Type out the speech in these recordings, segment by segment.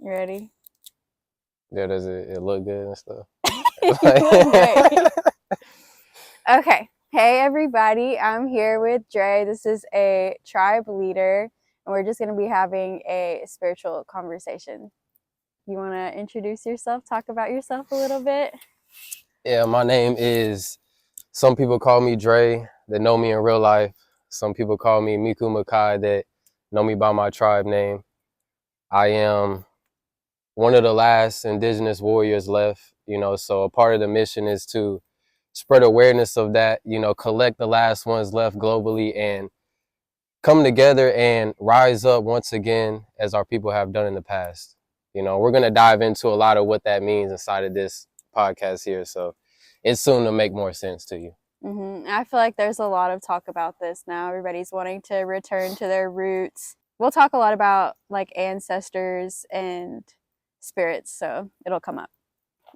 You ready? Yeah, does it look good and stuff? You look great. Okay. Hey, everybody. I'm here with Dre. This is a tribe leader, and we're just going to be having a spiritual conversation. You want to introduce yourself, talk about yourself a little bit? Yeah, my name is, some people call me Dre that know me in real life. Some people call me Miku Makai that know me by my tribe name. I am one of the last indigenous warriors left, so a part of the mission is to spread awareness of that, collect the last ones left globally and come together and rise up once again as our people have done in the past. We're going to dive into a lot of what that means inside of this podcast here. So it's soon to make more sense to you. I feel like there's a lot of talk about this now. Everybody's wanting to return to their roots. We'll talk a lot about like ancestors and spirits, so it'll come up.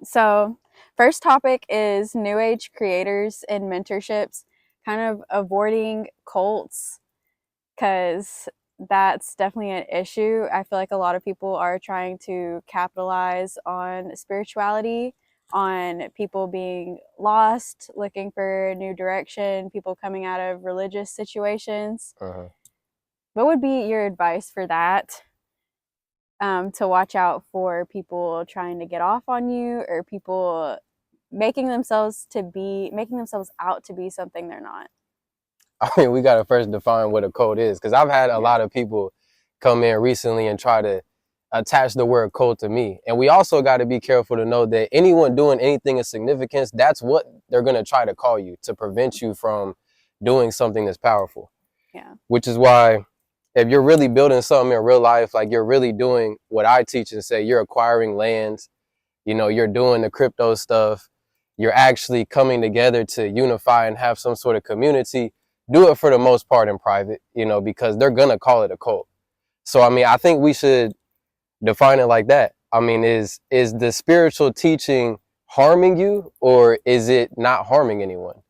So, first topic is New Age creators and mentorships, kind of avoiding cults, because that's definitely an issue. I feel like a lot of people are trying to capitalize on spirituality, on people being lost, looking for a new direction, people coming out of religious situations. Uh-huh. What would be your advice for that? To watch out for people trying to get off on you, or people making themselves out to be something they're not. I mean, we got to first define what a cult is, because I've had a lot of people come in recently and try to attach the word cult to me. And we also got to be careful to know that anyone doing anything of significance, that's what they're going to try to call you to prevent you from doing something that's powerful. Yeah. Which is why if you're really building something in real life, like you're really doing what I teach and say, you're acquiring lands, you're doing the crypto stuff, you're actually coming together to unify and have some sort of community, do it for the most part in private, because they're going to call it a cult. So, I mean, I think we should define it like that. I mean, is the spiritual teaching harming you, or is it not harming anyone?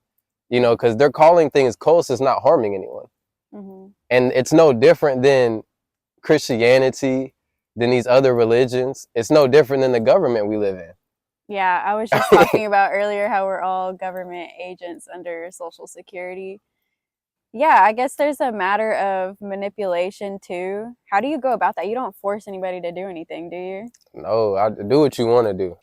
Because they're calling things cults, it's not harming anyone. Mm-hmm. And it's no different than Christianity, than these other religions. It's no different than the government we live in. Yeah, I was just talking about earlier how we're all government agents under Social Security. Yeah, I guess there's a matter of manipulation too. How do you go about that? You don't force anybody to do anything, do you? No, I do what you want to do.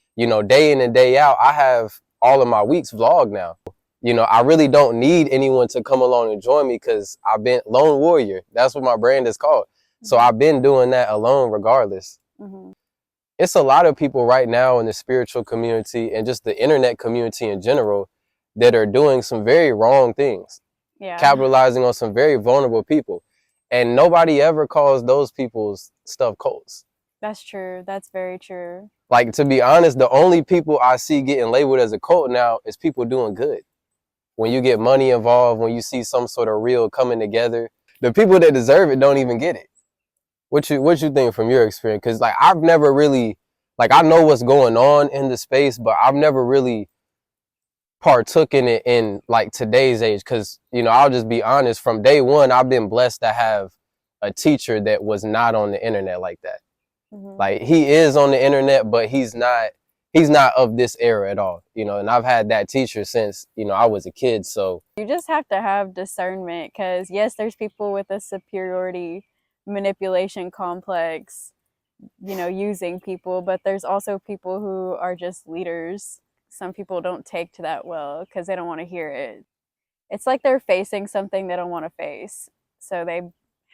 Day in and day out, I have all of my weeks vlogged now. I really don't need anyone to come along and join me, because I've been lone warrior. That's what my brand is called. So I've been doing that alone regardless. Mm-hmm. It's a lot of people right now in the spiritual community and just the internet community in general that are doing some very wrong things. Yeah. Capitalizing on some very vulnerable people. And nobody ever calls those people's stuff cults. That's true. That's very true. Like, to be honest, the only people I see getting labeled as a cult now is people doing good. When you get money involved, when you see some sort of real coming together, the people that deserve it don't even get it. What you think from your experience? Because like I've never really, like, I know what's going on in the space, but I've never really partook in it in like today's age. Because I'll just be honest, from day one I've been blessed to have a teacher that was not on the internet like that. Mm-hmm. Like, he is on the internet, but he's not of this era at all, and I've had that teacher since, I was a kid. So you just have to have discernment, because yes, there's people with a superiority manipulation complex, using people, but there's also people who are just leaders. Some people don't take to that well because they don't want to hear it. It's like they're facing something they don't want to face, so they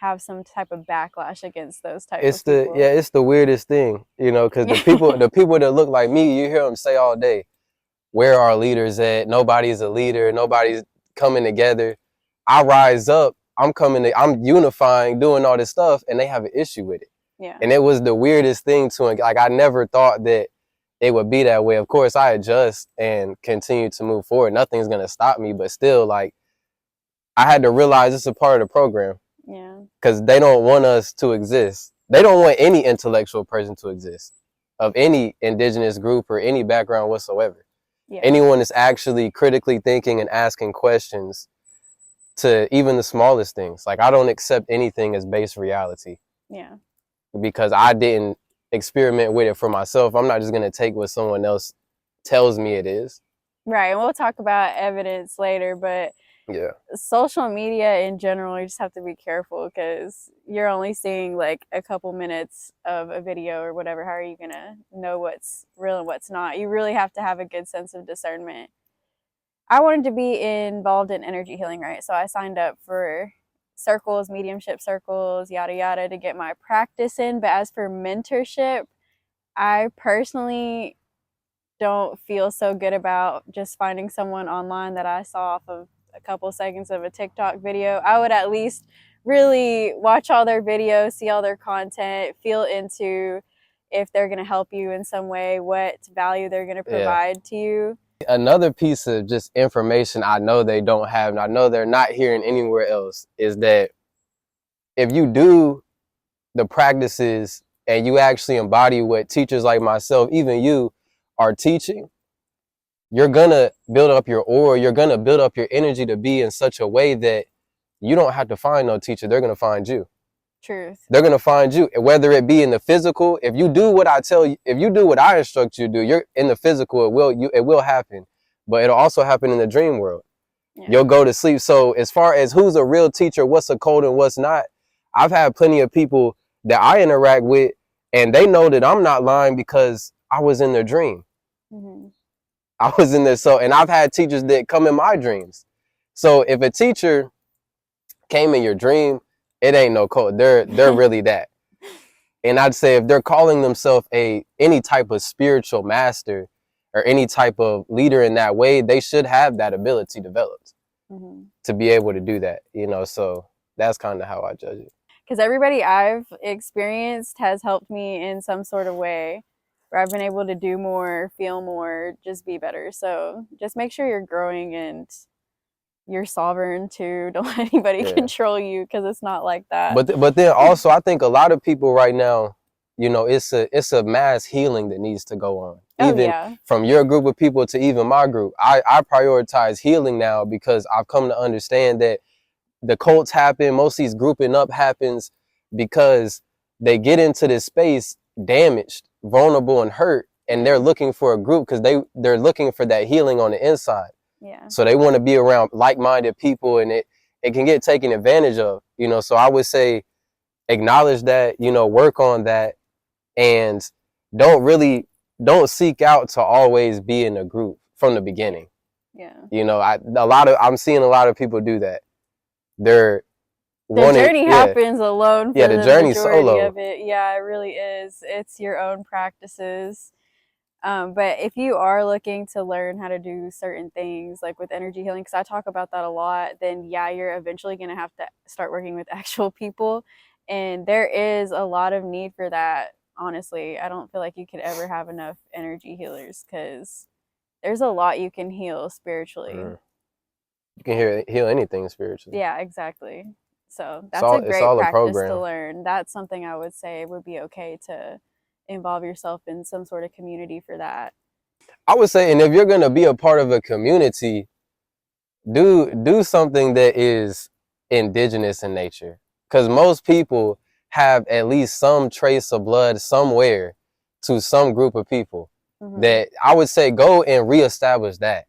have some type of backlash against those type of people. It's the weirdest thing, because the people that look like me, you hear them say all day, where are leaders at? Nobody's a leader. Nobody's coming together. I rise up. I'm unifying, doing all this stuff, and they have an issue with it. Yeah. And it was the weirdest thing to it. Like, I never thought that it would be that way. Of course, I adjust and continue to move forward. Nothing's going to stop me, but still, like, I had to realize it's a part of the program. Yeah. Because they don't want us to exist. They don't want any intellectual person to exist, of any indigenous group or any background whatsoever. Yeah. Anyone is actually critically thinking and asking questions to even the smallest things. Like, I don't accept anything as base reality. Yeah. Because I didn't experiment with it for myself. I'm not just gonna take what someone else tells me it is. Right. And we'll talk about evidence later, but Yeah. social media in general, you just have to be careful because you're only seeing like a couple minutes of a video or whatever. How are you gonna know what's real and what's not? You really have to have a good sense of discernment. I wanted to be involved in energy healing, right? So I signed up for circles, mediumship circles, yada yada, to get my practice in. But as for mentorship, I personally don't feel so good about just finding someone online that I saw off of a couple seconds of a TikTok video. I would at least really watch all their videos, see all their content, feel into if they're going to help you in some way, what value they're going to Yeah. provide to you. Another piece of just information I know they don't have, and I know they're not hearing anywhere else, is that if you do the practices and you actually embody what teachers like myself, even you, are teaching, you're gonna build up your aura, you're gonna build up your energy to be in such a way that you don't have to find no teacher, they're gonna find you. Truth. They're gonna find you, whether it be in the physical. If you do what I tell you, if you do what I instruct you to do, you're in the physical, it will happen. But it'll also happen in the dream world. Yeah. You'll go to sleep. So as far as who's a real teacher, what's a code and what's not, I've had plenty of people that I interact with, and they know that I'm not lying because I was in their dream. Mm-hmm. I was in there. So, and I've had teachers that come in my dreams. So if a teacher came in your dream, it ain't no code. They're really that. And I'd say if they're calling themselves any type of spiritual master or any type of leader in that way, they should have that ability developed to be able to do that, you know. So that's kind of how I judge it. Because everybody I've experienced has helped me in some sort of way where I've been able to do more, feel more, just be better. So just make sure you're growing and you're sovereign too. Don't let anybody control you, because it's not like that. But then also, I think a lot of people right now, you know, it's a mass healing that needs to go on. Even from your group of people to even my group. I prioritize healing now because I've come to understand that the cults happen, most of these grouping up happens because they get into this space damaged, vulnerable, and hurt, and they're looking for a group because they're looking for that healing on the inside. Yeah. So they want to be around like-minded people, and it can get taken advantage of, you know. So I would say acknowledge that, you know, work on that, and don't seek out to always be in a group from the beginning. Yeah. You know, I'm seeing a lot of people do that. The journey happens alone for the journey's majority solo of it. Yeah, it really is. It's your own practices. But if you are looking to learn how to do certain things like with energy healing, because I talk about that a lot, then yeah, you're eventually going to have to start working with actual people. And there is a lot of need for that. Honestly, I don't feel like you could ever have enough energy healers because there's a lot you can heal spiritually. You can heal anything spiritually. Yeah, exactly. So that's a great practice to learn. That's something I would say would be okay to involve yourself in some sort of community for that. I would say, and if you're going to be a part of a community, do something that is indigenous in nature, because most people have at least some trace of blood somewhere to some group of people. That I would say go and reestablish that,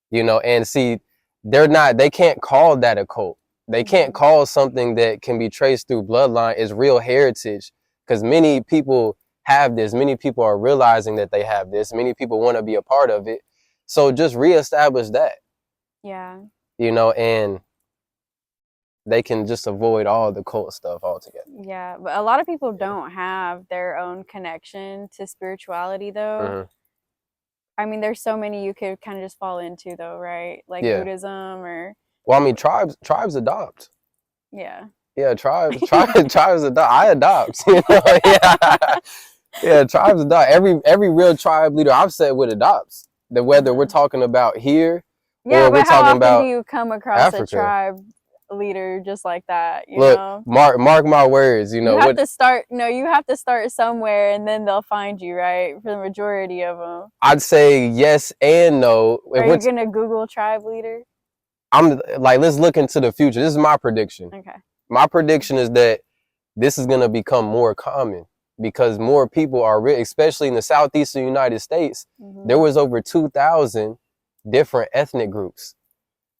you know, and see, they can't call that a cult. They can't call something that can be traced through bloodline is real heritage, because many people have this. Many people are realizing that they have this. Many people want to be a part of it. So just reestablish that. Yeah. You know, and they can just avoid all the cult stuff altogether. Yeah, but a lot of people don't have their own connection to spirituality, though. I mean, there's so many you could kind of just fall into, though, right? Like Buddhism or... Well, I mean, tribes adopt. Yeah. Yeah, tribes adopt. I adopt, you know? Yeah, tribes adopt. Every real tribe leader I've said would adopts. Whether we're talking about here or we're talking about do you come across Africa. A tribe leader just like that? You know? Mark my words. You know, you have to start. No, you have to start somewhere, and then they'll find you. Right, for the majority of them. I'd say yes and no. Are you gonna Google tribe leader? I'm like, let's look into the future. This is my prediction. Okay. My prediction is that this is gonna become more common. because more people are especially in the southeastern United States, there Mm-hmm. was over 2,000 different ethnic groups.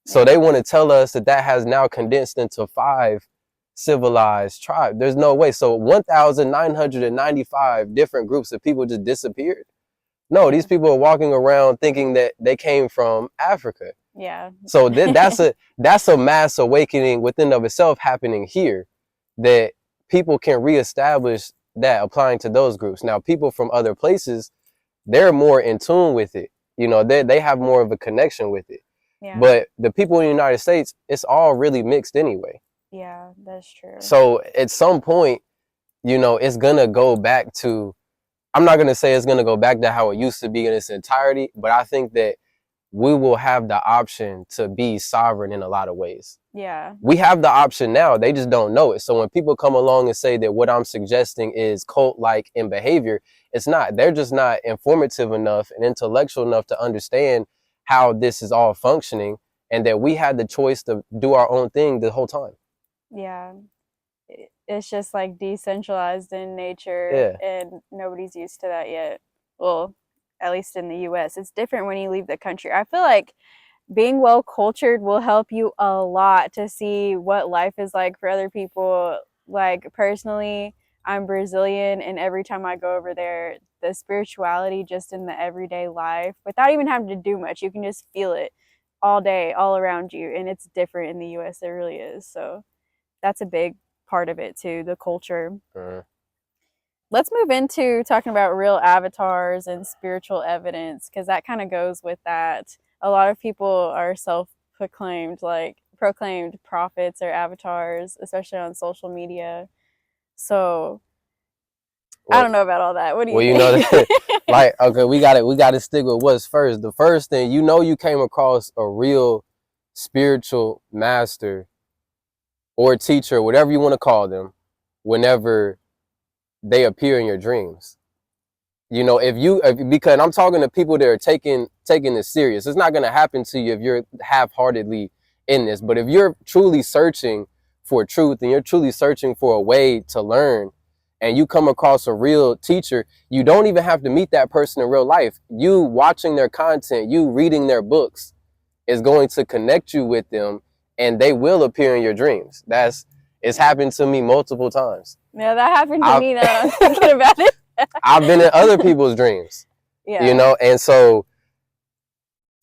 So Yeah. they want to tell us that that has now condensed into 5 civilized tribes. There's no way. So 1,995 different groups of people just disappeared. No, Yeah. these people are walking around thinking that they came from Africa. Yeah. So then that's a mass awakening within of itself happening here, that people can reestablish that applying to those groups. Now, people from other places, they're more in tune with it. You know, they have more of a connection with it. Yeah. But the people in the United States, it's all really mixed anyway. Yeah, that's true. So at some point, you know, it's gonna go back to, I'm not gonna say it's gonna go back to how it used to be in its entirety, but I think that we will have the option to be sovereign in a lot of ways. Yeah. We have the option now, they just don't know it. So when people come along and say that what I'm suggesting is cult-like in behavior, it's not. They're just not informative enough and intellectual enough to understand how this is all functioning, and that we had the choice to do our own thing the whole time. Yeah. It's just like decentralized in nature, Yeah. and nobody's used to that yet. Well, at least in the US. It's different when you leave the country. I feel like being well cultured will help you a lot to see what life is like for other people. Like personally, I'm Brazilian, and every time I go over there, the spirituality just in the everyday life, without even having to do much, you can just feel it all day, all around you. And it's different in the US. It really is. So that's a big part of it too, the culture. Uh, Let's move into talking about real avatars and spiritual evidence, because that kind of goes with that. A lot of people are self-proclaimed, like proclaimed prophets or avatars, especially on social media. So I well, don't know about all that. What do you well, you know think? that, like, okay, we gotta stick with what's first. The first thing, you know, you came across a real spiritual master or teacher, whatever you want to call them, whenever they appear in your dreams. You know, because I'm talking to people that are taking this serious. It's not going to happen to you if you're half-heartedly in this. But if you're truly searching for truth and you're truly searching for a way to learn, and you come across a real teacher, you don't even have to meet that person in real life. You watching their content, you reading their books is going to connect you with them, and they will appear in your dreams. It's Yeah. happened to me multiple times. Yeah, that happened to I've, me now that I'm thinking about it. I've been in other people's dreams, Yeah. you know, and so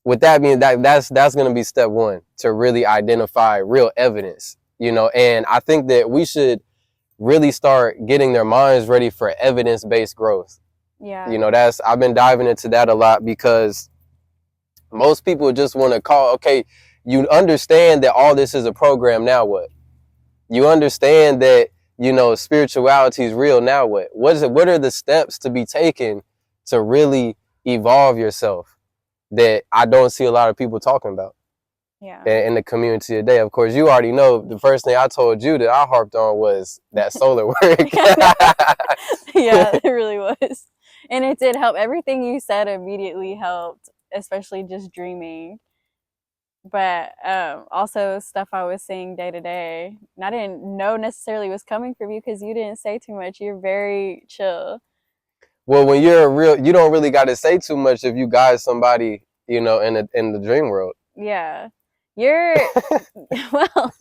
with that being that's going to be step one, to really identify real evidence, you know. And I think that we should really start getting their minds ready for evidence-based growth. Yeah. You know, I've been diving into that a lot, because most people just want to call, okay, you understand that all this is a program, now what? You understand that, you know, spirituality is real, now what? What are the steps to be taken to really evolve yourself that I don't see a lot of people talking about Yeah. in the community today? Of course, you already know the first thing I told you that I harped on was that solar work. Yeah, it really was. And it did help. Everything you said immediately helped, especially just dreaming. But also stuff I was seeing day to day, and I didn't know necessarily was coming from you because you didn't say too much. You're very chill. Well, when you're you don't really got to say too much if you guide somebody, you know, in the dream world. Yeah. You're well,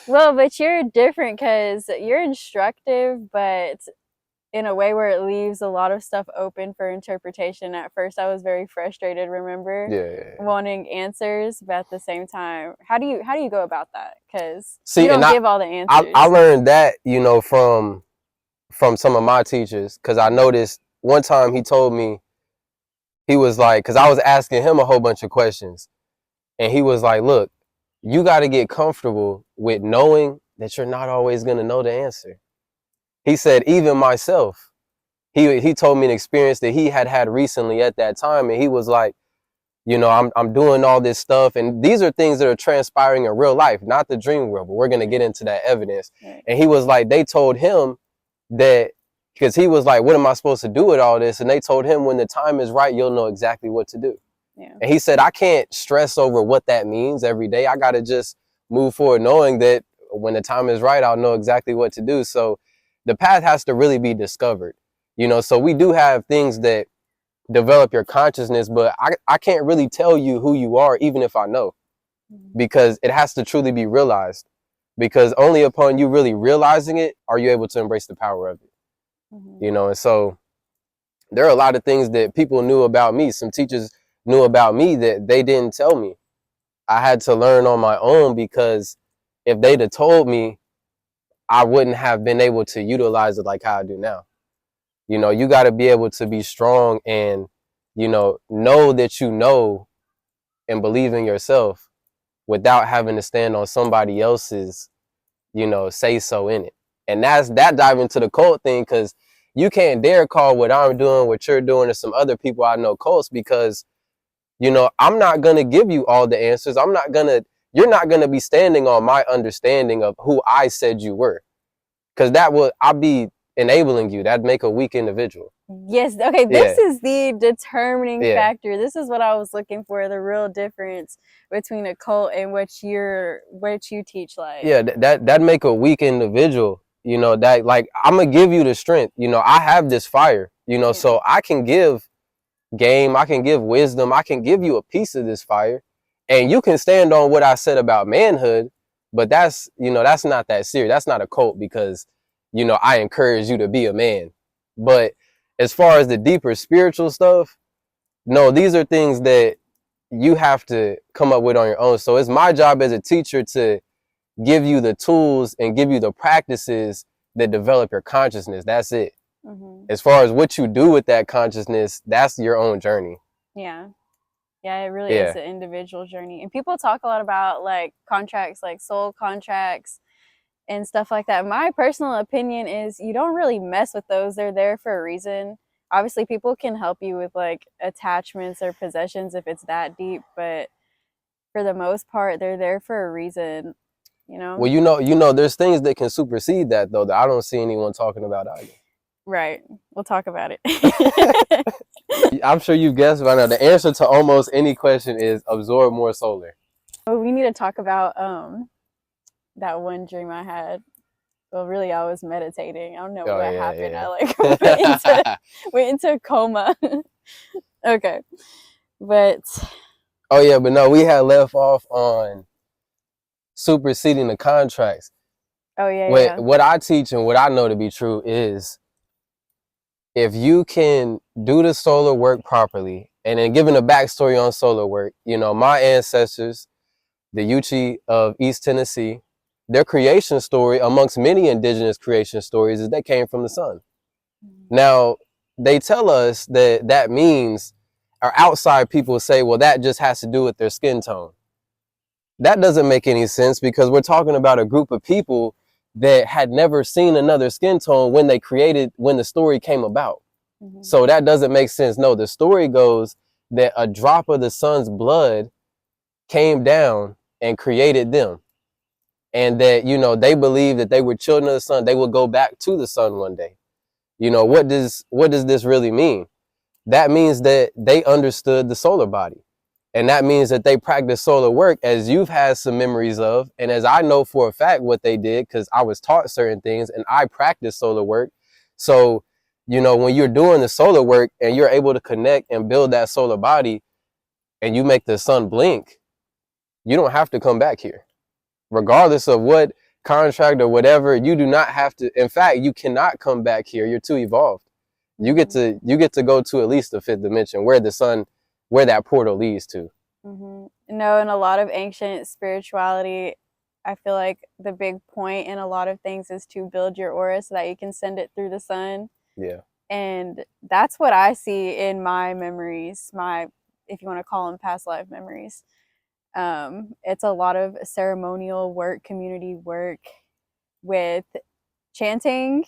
well, but you're different because you're instructive, but in a way where it leaves a lot of stuff open for interpretation. At first, I was very frustrated, remember, Yeah, yeah, yeah. wanting answers, but at the same time, how do you go about that? Because you See, and don't give all the I answers. learned that, you know, from some of my teachers, because I noticed one time he told me, he was like, because I was asking him a whole bunch of questions, and he was like, look, you got to get comfortable with knowing that you're not always going to know the answer. He said, even myself, he told me an experience that he had recently at that time, and he was like, you know, I'm doing all this stuff, and these are things that are transpiring in real life, not the dream world, but we're going to get into that evidence. Right. And he was like, they told him that, because he was like, what am I supposed to do with all this? And they told him, when the time is right, you'll know exactly what to do. Yeah. And he said, I can't stress over what that means every day. I got to just move forward knowing that when the time is right, I'll know exactly what to do. So The path has to really be discovered. So we do have things that develop your consciousness, but I can't really tell you who you are, even if I know, because it has to truly be realized. Because only upon you really realizing it are you able to embrace the power of it. And so there are a lot of things that people knew about me. Some teachers knew about me that they didn't tell me. I had to learn on my own, because if they'd have told me, I wouldn't have been able to utilize it like how I do now. You got to be able to be strong and, know that you know and believe in yourself without having to stand on somebody else's, say so in it. And that dive into the cult thing, because you can't dare call what I'm doing, what you're doing, or some other people I know cults, because, I'm not going to give you all the answers. You're not going to be standing on my understanding of who I said you were. Because I'll be enabling you. That'd make a weak individual. Yes. Okay. This Yeah. is the determining Yeah. factor. This is what I was looking for, the real difference between a cult and what you teach. Like, Yeah, that'd make a weak individual. That, like, I'm gonna give you the strength. I have this fire, yeah. So I can give game, I can give wisdom, I can give you a piece of this fire, and you can stand on what I said about manhood. But that's not that serious. That's not a cult, because I encourage you to be a man. But as far as the deeper spiritual stuff, no, these are things that you have to come up with on your own. So it's my job as a teacher to give you the tools and give you the practices that develop your consciousness. That's it. As far as what you do with that consciousness, that's your own journey. Yeah. Yeah, it really is an individual journey. And people talk a lot about like contracts, like soul contracts and stuff like that. My personal opinion is you don't really mess with those. They're there for a reason. Obviously, people can help you with like attachments or possessions if it's that deep, but for the most part, they're there for a reason, Well, there's things that can supersede that, though, that I don't see anyone talking about either. Right. We'll talk about it. I'm sure you guessed by now. The answer to almost any question is absorb more solar. Oh, we need to talk about that one dream I had. Well, really, I was meditating. I don't know what happened. Yeah. I like went into a coma. Okay, but oh yeah, but no, we had left off on superseding the contracts. Oh yeah. What I teach and what I know to be true is, if you can do the solar work properly, and then giving a backstory on solar work, my ancestors, the Yuchi of East Tennessee, their creation story, amongst many indigenous creation stories, is they came from the sun. Now, they tell us that means, or outside people say, well, that just has to do with their skin tone. That doesn't make any sense, because we're talking about a group of people that had never seen another skin tone when the story came about. So that doesn't make sense. No, the story goes that a drop of the sun's blood came down and created them. And that, they believe that they were children of the sun. They will go back to the sun one day. What does this really mean? That means that they understood the solar body. And that means that they practice solar work, as you've had some memories of. And as I know for a fact what they did, because I was taught certain things and I practice solar work. So, when you're doing the solar work and you're able to connect and build that solar body, and you make the sun blink, you don't have to come back here. Regardless of what contract or whatever, you do not have to. In fact, you cannot come back here. You're too evolved. You get to go to at least the fifth dimension, where that portal leads to. No, in a lot of ancient spirituality, I feel like the big point in a lot of things is to build your aura so that you can send it through the sun. Yeah. And that's what I see in my memories, if you want to call them past life memories. It's a lot of ceremonial work, community work, with chanting,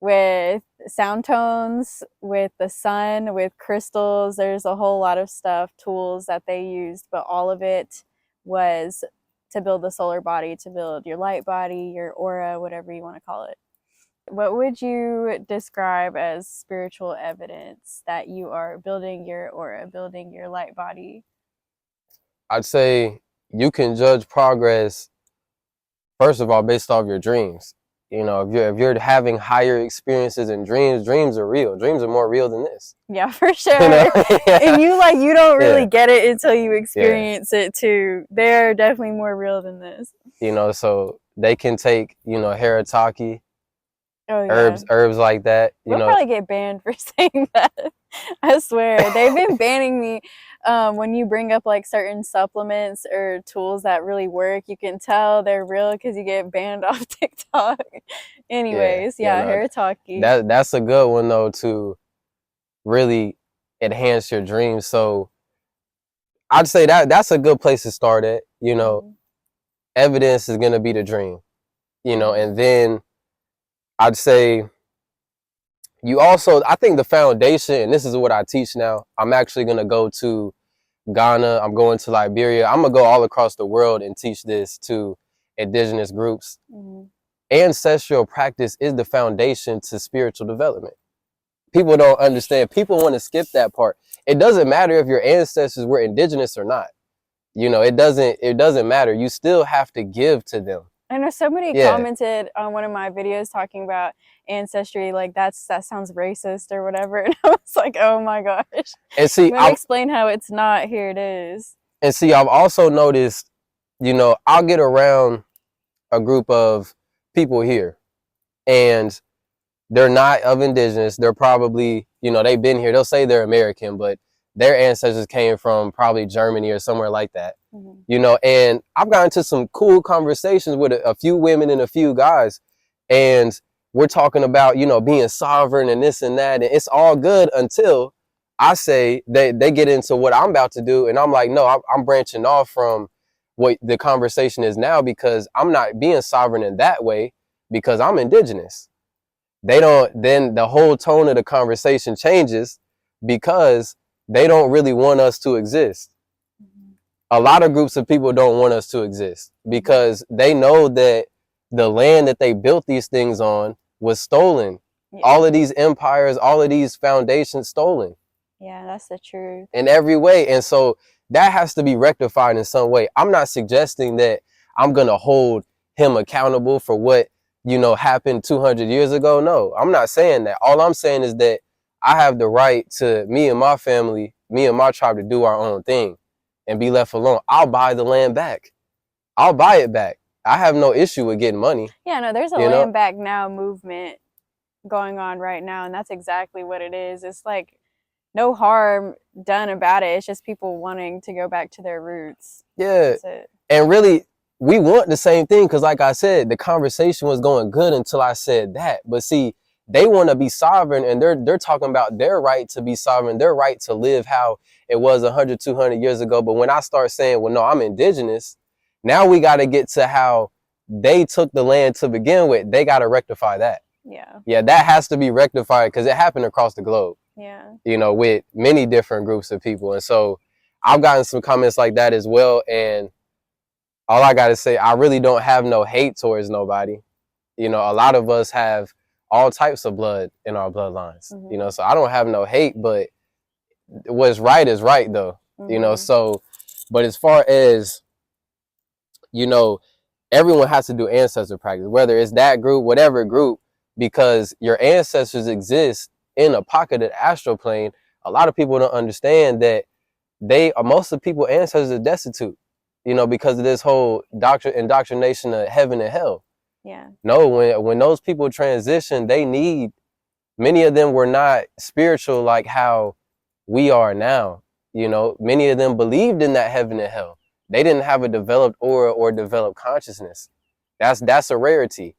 with sound tones, with the sun, with crystals. There's a whole lot of stuff, tools that they used, but all of it was to build the solar body, to build your light body, your aura, whatever you want to call it. What would you describe as spiritual evidence that you are building your aura, building your light body? I'd say you can judge progress, first of all, based off your dreams. You know, if you're having higher experiences and dreams are real. Dreams are more real than this. Yeah, for sure. You know? And you don't really Yeah. get it until you Yeah. experience it too. They're definitely more real than this. You know, so they can take, you know, haritaki, Oh yeah. herbs like that. You We'll know, probably get banned for saying that. I swear. They've been banning me when you bring up like certain supplements or tools that really work. You can tell they're real because you get banned off TikTok. Anyways, yeah, no, haritaki. that's a good one though to really enhance your dreams. So I'd say that's a good place to start at. You know, Mm-hmm. evidence is gonna be the dream. You know, Mm-hmm. and then I'd say you also, I think the foundation, and this is what I teach now. I'm actually gonna go to Ghana. I'm going to Liberia. I'm gonna go all across the world and teach this to indigenous groups. Mm-hmm. Ancestral practice is the foundation to spiritual development. People don't understand. People want to skip that part. It doesn't matter if your ancestors were indigenous or not. You know, it doesn't matter. You still have to give to them. I know somebody Yeah. commented on one of my videos talking about ancestry, like that sounds racist or whatever, and I was like, oh my gosh. And see, I'm gonna explain how it's not. Here it is. I've also noticed, you know, I'll get around a group of people here and they're not of indigenous. They're probably, you know, they've been here. They'll say they're American, but their ancestors came from probably Germany or somewhere like that. Mm-hmm. You know, and I've gotten into some cool conversations with a few women and a few guys, and we're talking about, you know, being sovereign and this and that, and it's all good until I say they get into what I'm about to do, and I'm like, no, I'm branching off from what the conversation is now because I'm not being sovereign in that way because I'm indigenous. They don't, then the whole tone of the conversation changes because they don't really want us to exist. Mm-hmm. A lot of groups of people don't want us to exist because they know that the land that they built these things on was stolen. Yeah. All of these empires, all of these foundations stolen Yeah, that's the truth. in every way. And so that has to be rectified in some way. I'm not suggesting that I'm going to hold him accountable for what, you know, happened 200 years ago. No, I'm not saying that. All I'm saying is that I have the right to, me and my family, me and my tribe, to do our own thing and be left alone. I'll buy the land back. I'll buy it back. I have no issue with getting money. Yeah, no, there's a You know? land back now movement going on right now, and that's exactly what it is. It's like no harm done about it. It's just people wanting to go back to their roots. Yeah. That's it. And really, we want the same thing because, like I said, the conversation was going good until I said that. But see, they want to be sovereign, and they're talking about their right to be sovereign, their right to live how it was 100, 200 years ago. But when I start saying, well, no, I'm indigenous, now we got to get to how they took the land to begin with. They got to rectify that. Yeah. Yeah, that has to be rectified because it happened across the globe. Yeah. You know, with many different groups of people. And so I've gotten some comments like that as well. And all I got to say, I really don't have no hate towards nobody. You know, a lot of us have all types of blood in our bloodlines, Mm-hmm. you know, so I don't have no hate, but what's right is right though, Mm-hmm. you know, so, but as far as, you know, everyone has to do ancestor practice, whether it's that group, whatever group, because your ancestors exist in a pocketed astral plane. A lot of people don't understand that most of the people ancestors are destitute, you know, because of this whole indoctrination of heaven and hell. Yeah. No, when those people transition, many of them were not spiritual like how we are now. You know, many of them believed in that heaven and hell. They didn't have a developed aura or developed consciousness. That's a rarity.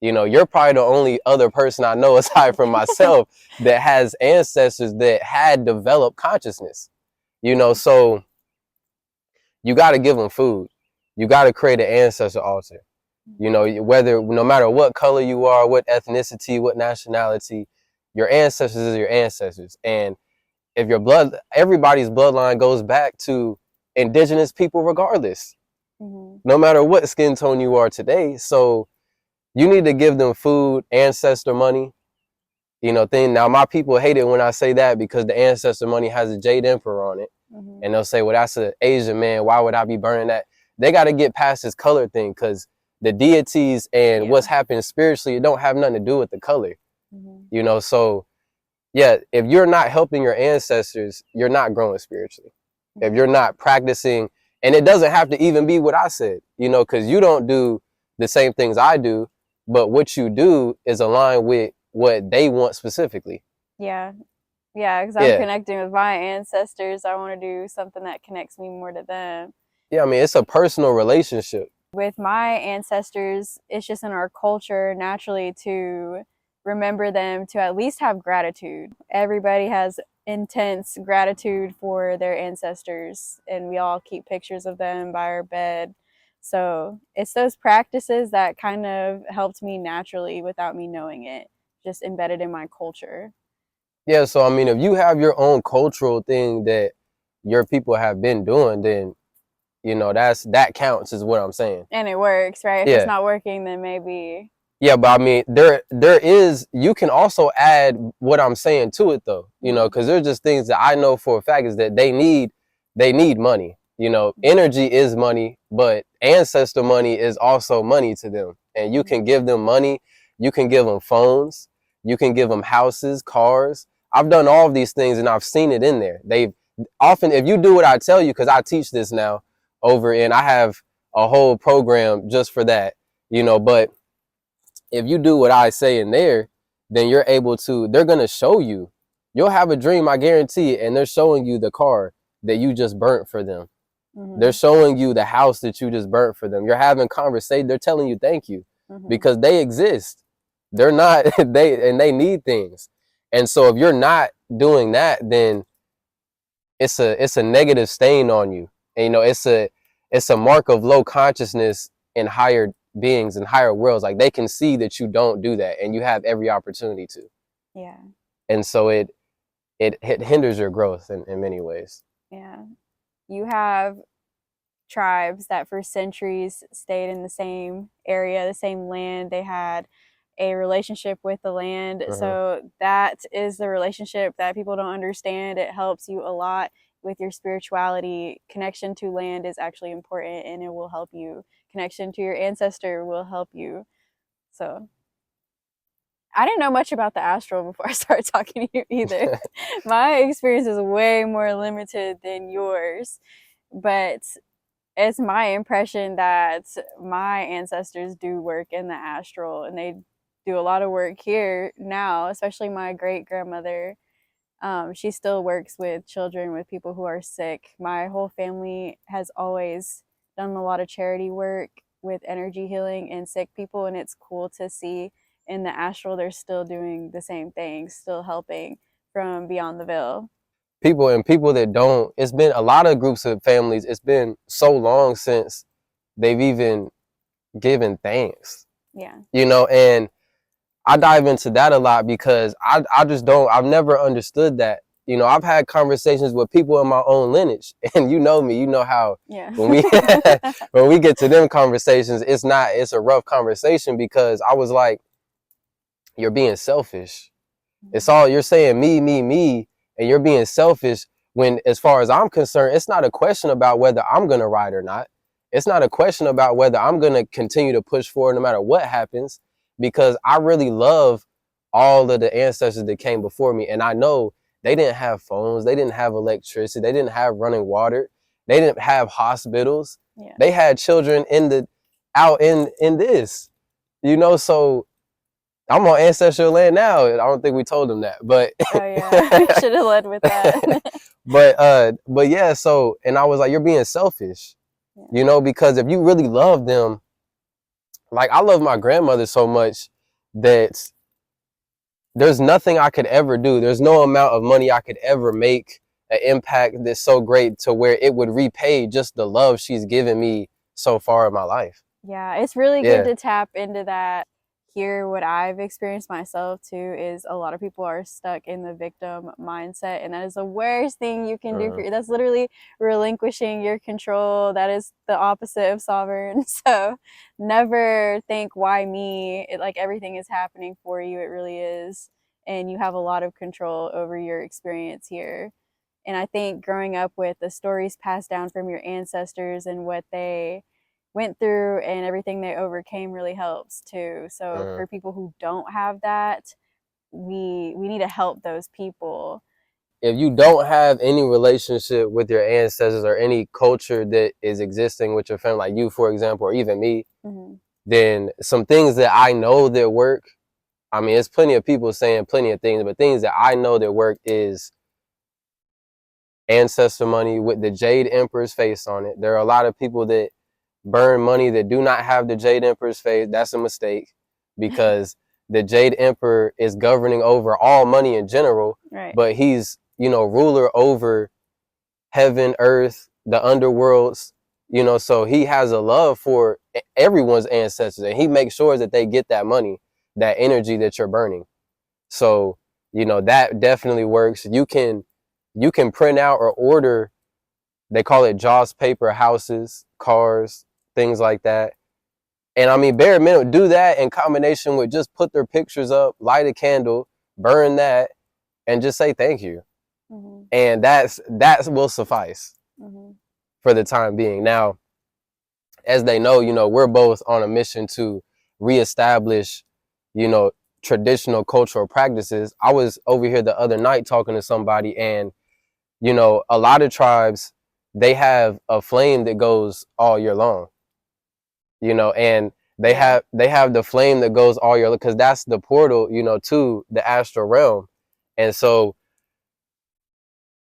You know, you're probably the only other person I know aside from myself that has ancestors that had developed consciousness. You know, so you got to give them food. You got to create an ancestor altar. You know, no matter what color you are, what ethnicity, what nationality, your ancestors are your ancestors. And if everybody's bloodline goes back to indigenous people regardless, no matter what skin tone you are today. So you need to give them food, ancestor money, you know, thing. Now, my people hate it when I say that because the ancestor money has a Jade Emperor on it. And they'll say, well, that's an Asian man. Why would I be burning that? They got to get past this color thing because the deities and Yeah. what's happening spiritually, it don't have nothing to do with the color, Hmm. you know? So yeah, if you're not helping your ancestors, you're not growing spiritually. If Hmm. you're not practicing, and it doesn't have to even be what I said, you know, because you don't do the same things I do, but what you do is aligned with what they want specifically. Yeah. Yeah, because I'm Yeah. connecting with my ancestors. I want to do something that connects me more to them. Yeah, I mean, it's a personal relationship. With my ancestors, it's just in our culture naturally to remember them, to at least have gratitude. Everybody has intense gratitude for their ancestors, and we all keep pictures of them by our bed. So it's those practices that kind of helped me naturally without me knowing it, just embedded in my culture. Yeah, so I mean, if you have your own cultural thing that your people have been doing, then you know that counts, is what I'm saying. And it works, right? If it's Yeah. not working, then maybe. Yeah, but I mean, there is, you can also add what I'm saying to it though, you know, Mm-hmm. because there's just things that I know for a fact is that they need money. You know, Mm-hmm. energy is money, but ancestor money is also money to them. And you can give them money, you can give them phones, you can give them houses, cars. I've done all of these things and I've seen it in there. They've often, if you do what I tell you, because I teach this now over, and I have a whole program just for that, you know, but if you do what I say in there, then you're able to, they're going to show you. You'll have a dream, I guarantee it, and they're showing you the car that you just burnt for them. They're Mm-hmm. showing you the house that you just burnt for them. You're having conversation, they're telling you thank you Mm-hmm. because they exist. They're not they need things. And so if you're not doing that, then it's a negative stain on you. And you know, it's a mark of low consciousness in higher beings and higher worlds. Like they can see that you don't do that and you have every opportunity to. Yeah. And so it hinders your growth in many ways. Yeah. You have tribes that for centuries stayed in the same area, the same land. They had a relationship with the land. Hmm. So that is the relationship that people don't understand. It helps you a lot with your spirituality. Connection to land is actually important and it will help you. Connection to your ancestor will help you. So I didn't know much about the astral before I started talking to you either. My experience is way more limited than yours, but it's my impression that my ancestors do work in the astral and they do a lot of work here now, especially my great grandmother. She still works with children, with people who are sick. My whole family has always done a lot of charity work with energy healing and sick people, and it's cool to see in the astral they're still doing the same thing, still helping from beyond the veil. People that don't, it's been a lot of groups of families, it's been so long since they've even given thanks, Yeah. you know, and I dive into that a lot because I just don't, I've never understood that. You know, I've had conversations with people in my own lineage, and you know me, you know how Yeah. when we when we get to them conversations, it's a rough conversation because I was like, you're being selfish. It's all, you're saying me, and you're being selfish when, as far as I'm concerned, it's not a question about whether I'm going to ride or not. It's not a question about whether I'm going to continue to push forward no matter what happens, because I really love all of the ancestors that came before me. And I know they didn't have phones, they didn't have electricity, they didn't have running water, they didn't have hospitals. Yeah. They had children out in this, you know, so I'm on ancestral land now. I don't think we told them that, but Oh yeah, we should have led with that. but yeah. So, and I was like, you're being selfish, Yeah. you know, because if you really love them, like I love my grandmother so much that there's nothing I could ever do. There's no amount of money I could ever make an impact that's so great to where it would repay just the love she's given me so far in my life. Yeah, it's really good Yeah. to tap into that. Here, what I've experienced myself too is a lot of people are stuck in the victim mindset, and that is the worst thing you can do for Mhm. you. That's literally relinquishing your control. That is the opposite of sovereign. So, never think, why me? Like everything is happening for you. It really is. And you have a lot of control over your experience here. And I think growing up with the stories passed down from your ancestors and went through and everything they overcame really helps too. So for people who don't have that, we need to help those people. If you don't have any relationship with your ancestors or any culture that is existing with your family, like you, for example, or even me, then some things that I know that work, I mean, there's plenty of people saying plenty of things, but things that I know that work is ancestor money with the Jade Emperor's face on it. There are a lot of people that burn money that do not have the Jade Emperor's face. That's a mistake, because the Jade Emperor is governing over all money in general, right. But he's, you know, ruler over heaven, earth, the underworlds, you know, so he has a love for everyone's ancestors, and he makes sure that they get that money, that energy that you're burning. So, you know, that definitely works. You can print out or order, they call it Jaws paper, houses, cars, things like that. And I mean, bare minimum, do that in combination with just put their pictures up, light a candle, burn that, and just say thank you. And that will suffice for the time being. Now, as they know, you know, we're both on a mission to reestablish, you know, traditional cultural practices. I was over here the other night talking to somebody, and, you know, a lot of tribes, they have a flame that goes all year long, you know, and they have the flame that goes all year, because that's the portal, you know, to the astral realm. And so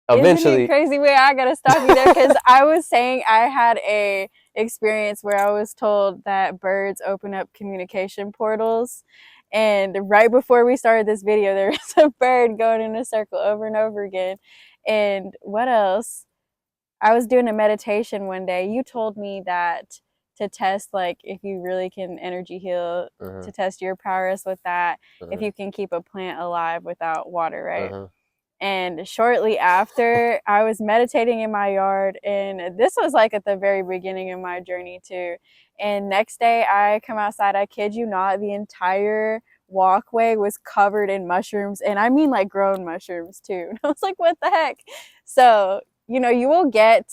eventually, isn't it crazy? Wait, I gotta stop you there, because I was saying I had a experience where I was told that birds open up communication portals, and right before we started this video, there was a bird going in a circle over and over again. And what else? I was doing a meditation one day. You told me that to test, like, if you really can energy heal, to test your prowess with that, if you can keep a plant alive without water, right? And shortly after, I was meditating in my yard, and this was like at the very beginning of my journey too. And next day I come outside, I kid you not, the entire walkway was covered in mushrooms, and I mean like grown mushrooms too. And I was like, what the heck? So, you know, you will get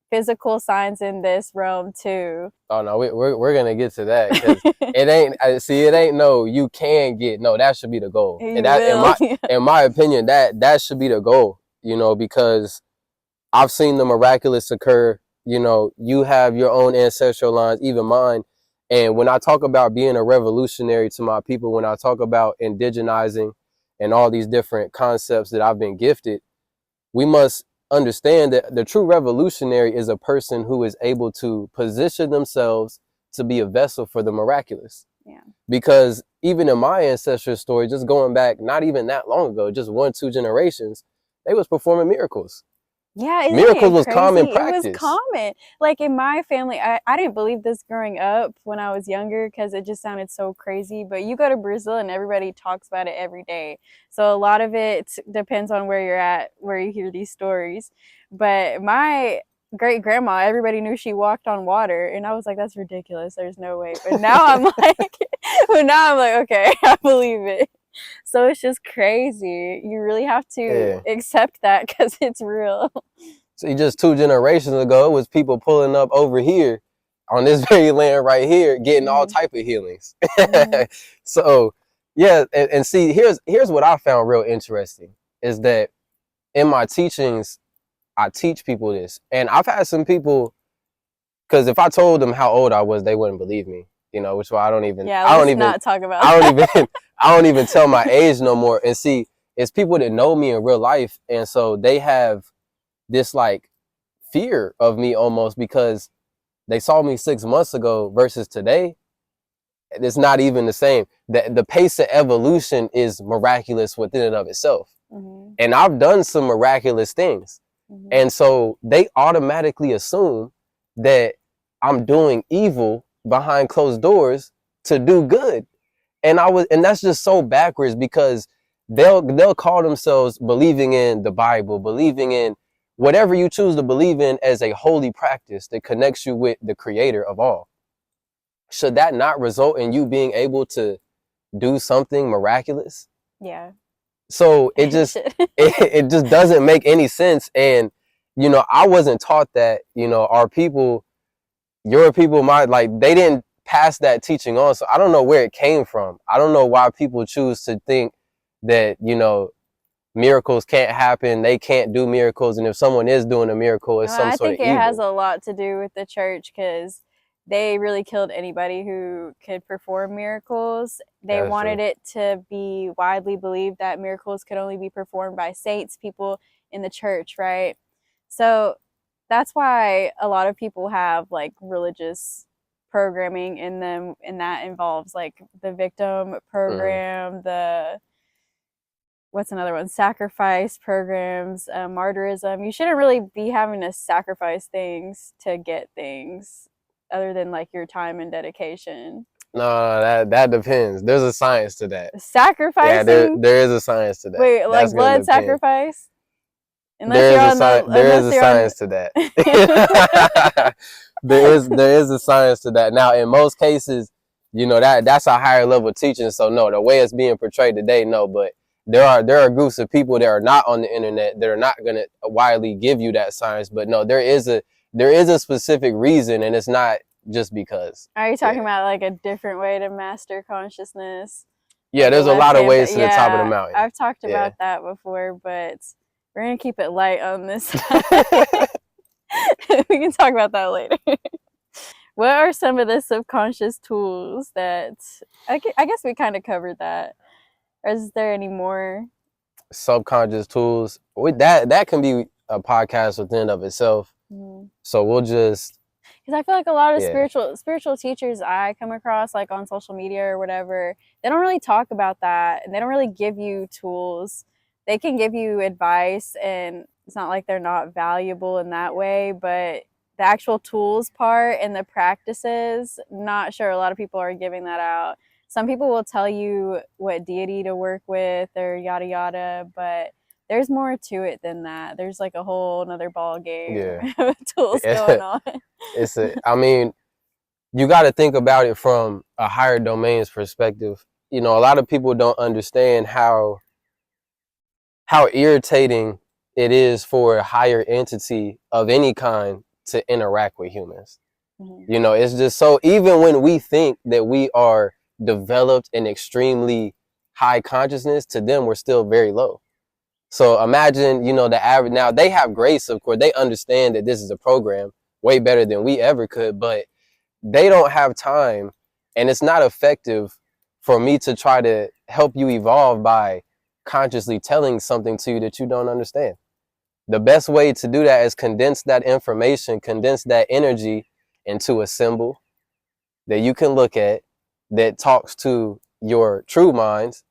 physical signs in this realm too. Oh no, we're gonna get to that, because it ain't no you can get, no, that should be the goal. You And that will. in my opinion, that should be the goal, you know, because I've seen the miraculous occur. You know, you have your own ancestral lines, even mine. And when I talk about being a revolutionary to my people, when I talk about indigenizing and all these different concepts that I've been gifted, we must understand that the true revolutionary is a person who is able to position themselves to be a vessel for the miraculous. Yeah. Because even in my ancestral story, just going back not even that long ago, just 1-2 generations, they was performing miracles. Yeah, isn't miracles it was crazy? common It practice. was common. Like in my family, I didn't believe this growing up when I was younger, because it just sounded so crazy. But you go to Brazil and everybody talks about it every day. So a lot of it depends on where you're at, where you hear these stories. But my great grandma, everybody knew she walked on water, and I was like, that's ridiculous. There's no way. But now I'm like, okay, I believe it. So it's just crazy. You really have to accept that, because it's real. See, just 2 generations ago, it was people pulling up over here on this very land right here, getting all type of healings. So, yeah, and see, here's what I found real interesting, is that in my teachings, I teach people this. And I've had some people, because if I told them how old I was, they wouldn't believe me, you know, which is why I don't even, not talk about I don't even tell my age no more. And see, it's people that know me in real life. And so they have this like fear of me almost, because they saw me 6 months ago versus today. It's not even the same. The pace of evolution is miraculous within and of itself. And I've done some miraculous things. And so they automatically assume that I'm doing evil behind closed doors to do good. And that's just so backwards, because they'll call themselves believing in the Bible, believing in whatever you choose to believe in as a holy practice that connects you with the creator of all. Should that not result in you being able to do something miraculous? Yeah. So it just it just doesn't make any sense. And, you know, I wasn't taught that, you know, our people, your people might like they didn't pass that teaching on. So I don't know where it came from. I don't know why people choose to think that, miracles can't happen, they can't do miracles, and if someone is doing a miracle, it's Well, some I sort of think it has evil. a lot to do with the church because they really killed anybody who could perform miracles. They That's wanted true. it to be widely believed that miracles could only be performed by saints, people in the church, right? So that's why a lot of people have like religious programming in them, and that involves like the victim Mm. program, the what's another one? Sacrifice programs, martyrism. You shouldn't really be having to sacrifice things to get things other than like your time and dedication. No, that depends. There's a science to that. Yeah, there Sacrificing? there is a science to that. Wait, like That's gonna blood depend. sacrifice? Unless you're on the There is unless a you're on science to that. There is a science to that. Now, in most cases, that's a higher level teaching. So no, the way it's being portrayed today, no. But there are groups of people that are not on the internet that are not gonna widely give you that science. But no, there is a specific reason, and it's not just because. Are you talking Yeah, about like a different way to master consciousness? yeah. Like a There's a left lot of hand, ways to the top of the yeah, mountain. I've talked Yeah. about that before, but we're gonna keep it light on this. We can talk about that later. What are some of the subconscious tools that I guess we kind of covered that? Or is there any more? Subconscious tools. With that can be a podcast within of itself. Because So we'll just I feel like a lot of yeah. spiritual teachers I come across, like on social media or whatever, they don't really talk about that, and they don't really give you tools. They can give you advice, and it's not like they're not valuable in that way, but the actual tools part and the practices, not sure a lot of people are giving that out. Some people will tell you what deity to work with or yada yada, but there's more to it than that. There's like a whole another ball game Yeah. of tools going on. I mean, you got to think about it from a higher domains perspective. A lot of people don't understand how irritating it is for a higher entity of any kind to interact with humans. Mhm. It's just so, even when we think that we are developed in extremely high consciousness, to them, we're still very low. So imagine, the average, now they have grace, of course, they understand that this is a program way better than we ever could, but they don't have time, and it's not effective for me to try to help you evolve by consciously telling something to you that you don't understand. The best way to do that is condense that information, condense that energy into a symbol that you can look at that talks to your true minds,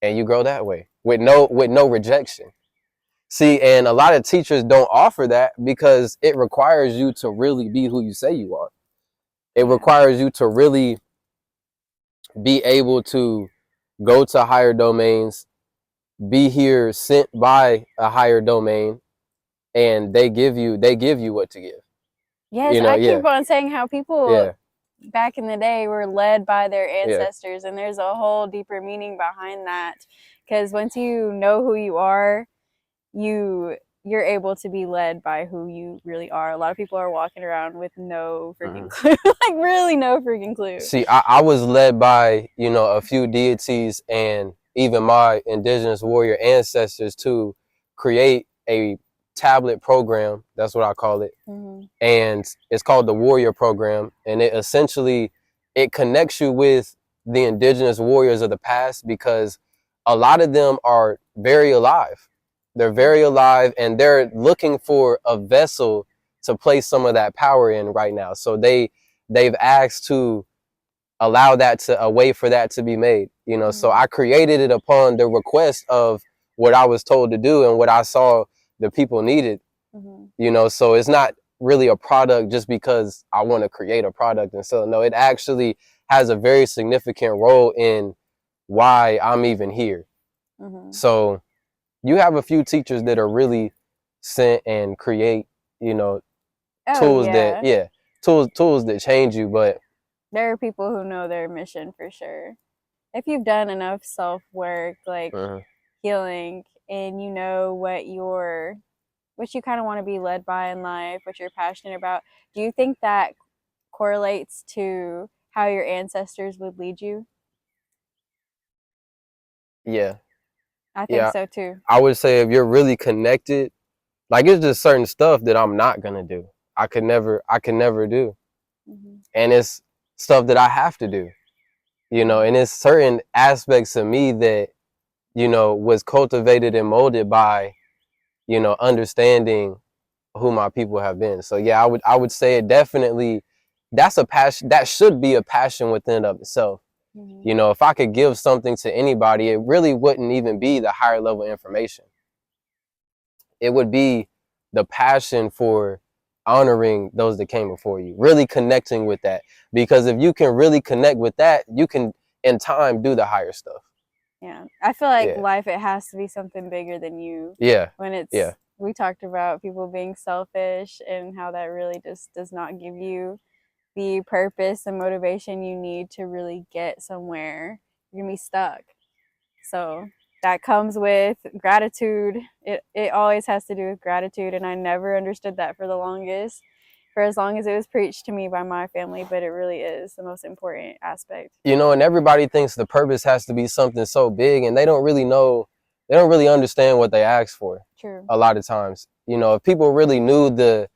and you grow that way with no rejection. See, and a lot of teachers don't offer that because it requires you to really be who you say you are. It Yeah. requires you to really be able to go to higher domains, be here sent by a higher domain, and they give you what to give. Yes, I Yeah, keep on saying how people yeah, back in the day were led by their yeah. ancestors, and there's a whole deeper meaning behind that. Because once you know who you are, you're able to be led by who you really are. A lot of people are walking around with no freaking Mhm. clue, like really no freaking clue. See, I was led by, a few deities and even my indigenous warrior ancestors to create a tablet program. That's what I call it. Mm-hmm. And it's called the Warrior Program. And it connects you with the indigenous warriors of the past, because a lot of them are very alive. They're very alive, and they're looking for a vessel to place some of that power in right now. So they've asked to allow a way for that to be made. So Mm-hmm. I created it upon the request of what I was told to do and what I saw the people needed. Mm-hmm. So it's not really a product just because I want to create a product and sell it. No, it actually has a very significant role in why I'm even here. Mm-hmm. So you have a few teachers that are really sent and create, you know, Oh tools that, yeah, yeah, tools that change you. But there are people who know their mission for sure. If you've done enough self work, like uh, healing, and you know what you kind of want to be led by in life, what you're passionate about, do you think that correlates to how your ancestors would lead you? Yeah. I think Yeah. so too. I would say if you're really connected, like it's just certain stuff that I'm not gonna do. I could never do. Mm-hmm. And it's stuff that I have to do, and it's certain aspects of me that, was cultivated and molded by, understanding who my people have been. So yeah, I would say it definitely, that's a passion, that should be a passion within of itself. Mm-hmm. If I could give something to anybody, it really wouldn't even be the higher level information. It would be the passion for honoring those that came before you, really connecting with that. Because if you can really connect with that, you can in time do the higher stuff. Yeah. I feel like Yeah. life, it has to be something bigger than you. Yeah. When it's, Yeah. we talked about people being selfish and how that really just does not give you the purpose and motivation you need to really get somewhere. You're gonna be stuck. So that comes with gratitude. It always has to do with gratitude, and I never understood that for the longest, for as long as it was preached to me by my family, but it really is the most important aspect. And everybody thinks the purpose has to be something so big, and they don't really know, they don't really understand what they ask for. True. A lot of times, if people really knew the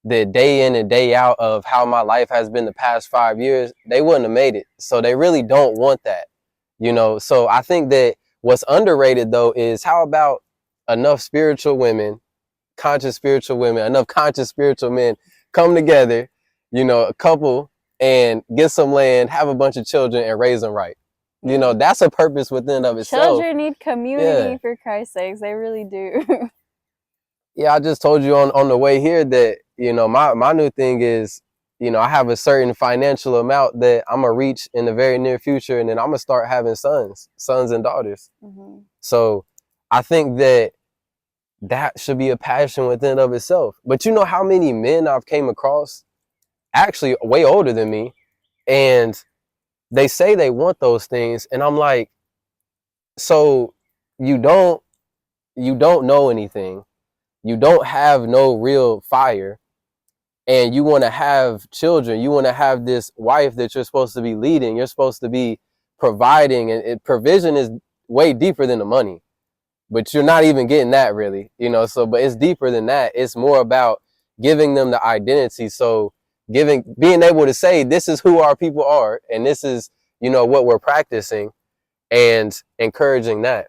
day in and day out of how my life has been the past 5 years, they wouldn't have made it. So they really don't want that, So I think that what's underrated though is how about enough spiritual women, conscious spiritual women, enough conscious spiritual men come together, a couple, and get some land, have a bunch of children, and raise them right. That's a purpose within of itself. Children need community, Yeah. for Christ's sakes. They really do. Yeah, I just told you on the way here that, my new thing is, I have a certain financial amount that I'm gonna reach in the very near future, and then I'm gonna start having sons and daughters. Mm-hmm. So I think that should be a passion within of itself. But you know how many men I've came across, actually way older than me, and they say they want those things, and I'm like, so you don't know anything, you don't have no real fire, and you want to have children, you want to have this wife that you're supposed to be leading, you're supposed to be providing, and provision is way deeper than the money, but you're not even getting that really, so, but it's deeper than that. It's more about giving them the identity. So being able to say, this is who our people are, and this is, what we're practicing, and encouraging that.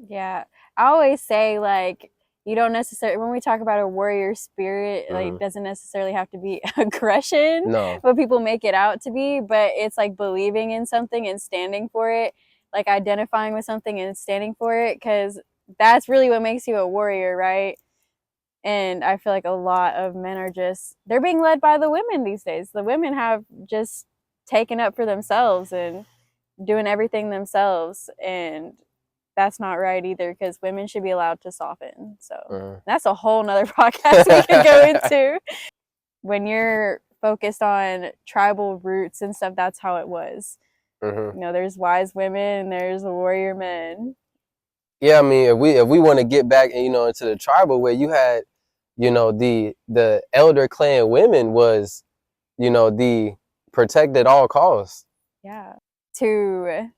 Yeah. I always say, like, you don't necessarily, when we talk about a warrior spirit, like, Mm-hmm. it doesn't necessarily have to be aggression, No. but people make it out to be, but it's like believing in something and standing for it, like identifying with something and standing for it, because that's really what makes you a warrior, right? And I feel like a lot of men are just, they're being led by the women these days. The women have just taken up for themselves and doing everything themselves, and that's not right either, because women should be allowed to soften. So that's a whole nother podcast we could go into. When you're focused on tribal roots and stuff, that's how it was. Mm-hmm. There's wise women and there's warrior men. Yeah, I mean, if we want to get back, into the tribal way, you had, the elder clan women was, the protect at all costs. Yeah. To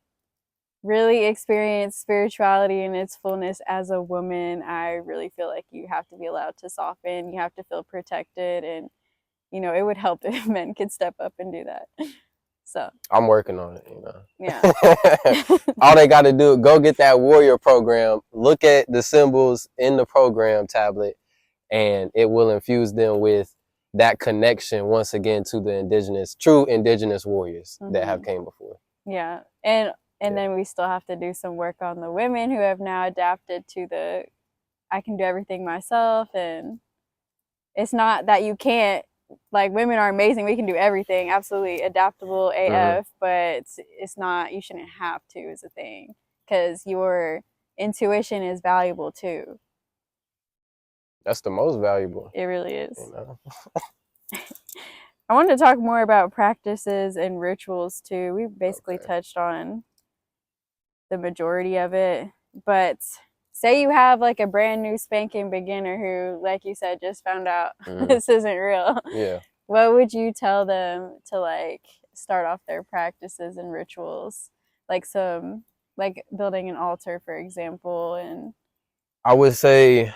really experience spirituality in its fullness as a woman, I really feel like you have to be allowed to soften. You have to feel protected, and it would help if men could step up and do that. So I'm working on it, yeah. All they got to do, go get that warrior program, look at the symbols in the program tablet, and it will infuse them with that connection once again to the true indigenous warriors that have came before. Yeah. And then we still have to do some work on the women who have now adapted to the, I can do everything myself, and it's not that you can't, like, women are amazing, we can do everything, absolutely adaptable AF, but it's not, you shouldn't have to, is a thing, because your intuition is valuable too. That's the most valuable. It really is. I wanted to talk more about practices and rituals too. We basically touched on the majority of it, but say you have like a brand new spanking beginner who, like you said, just found out this isn't real. Yeah. What would you tell them to like start off their practices and rituals? Like some like building an altar, for example, and I would say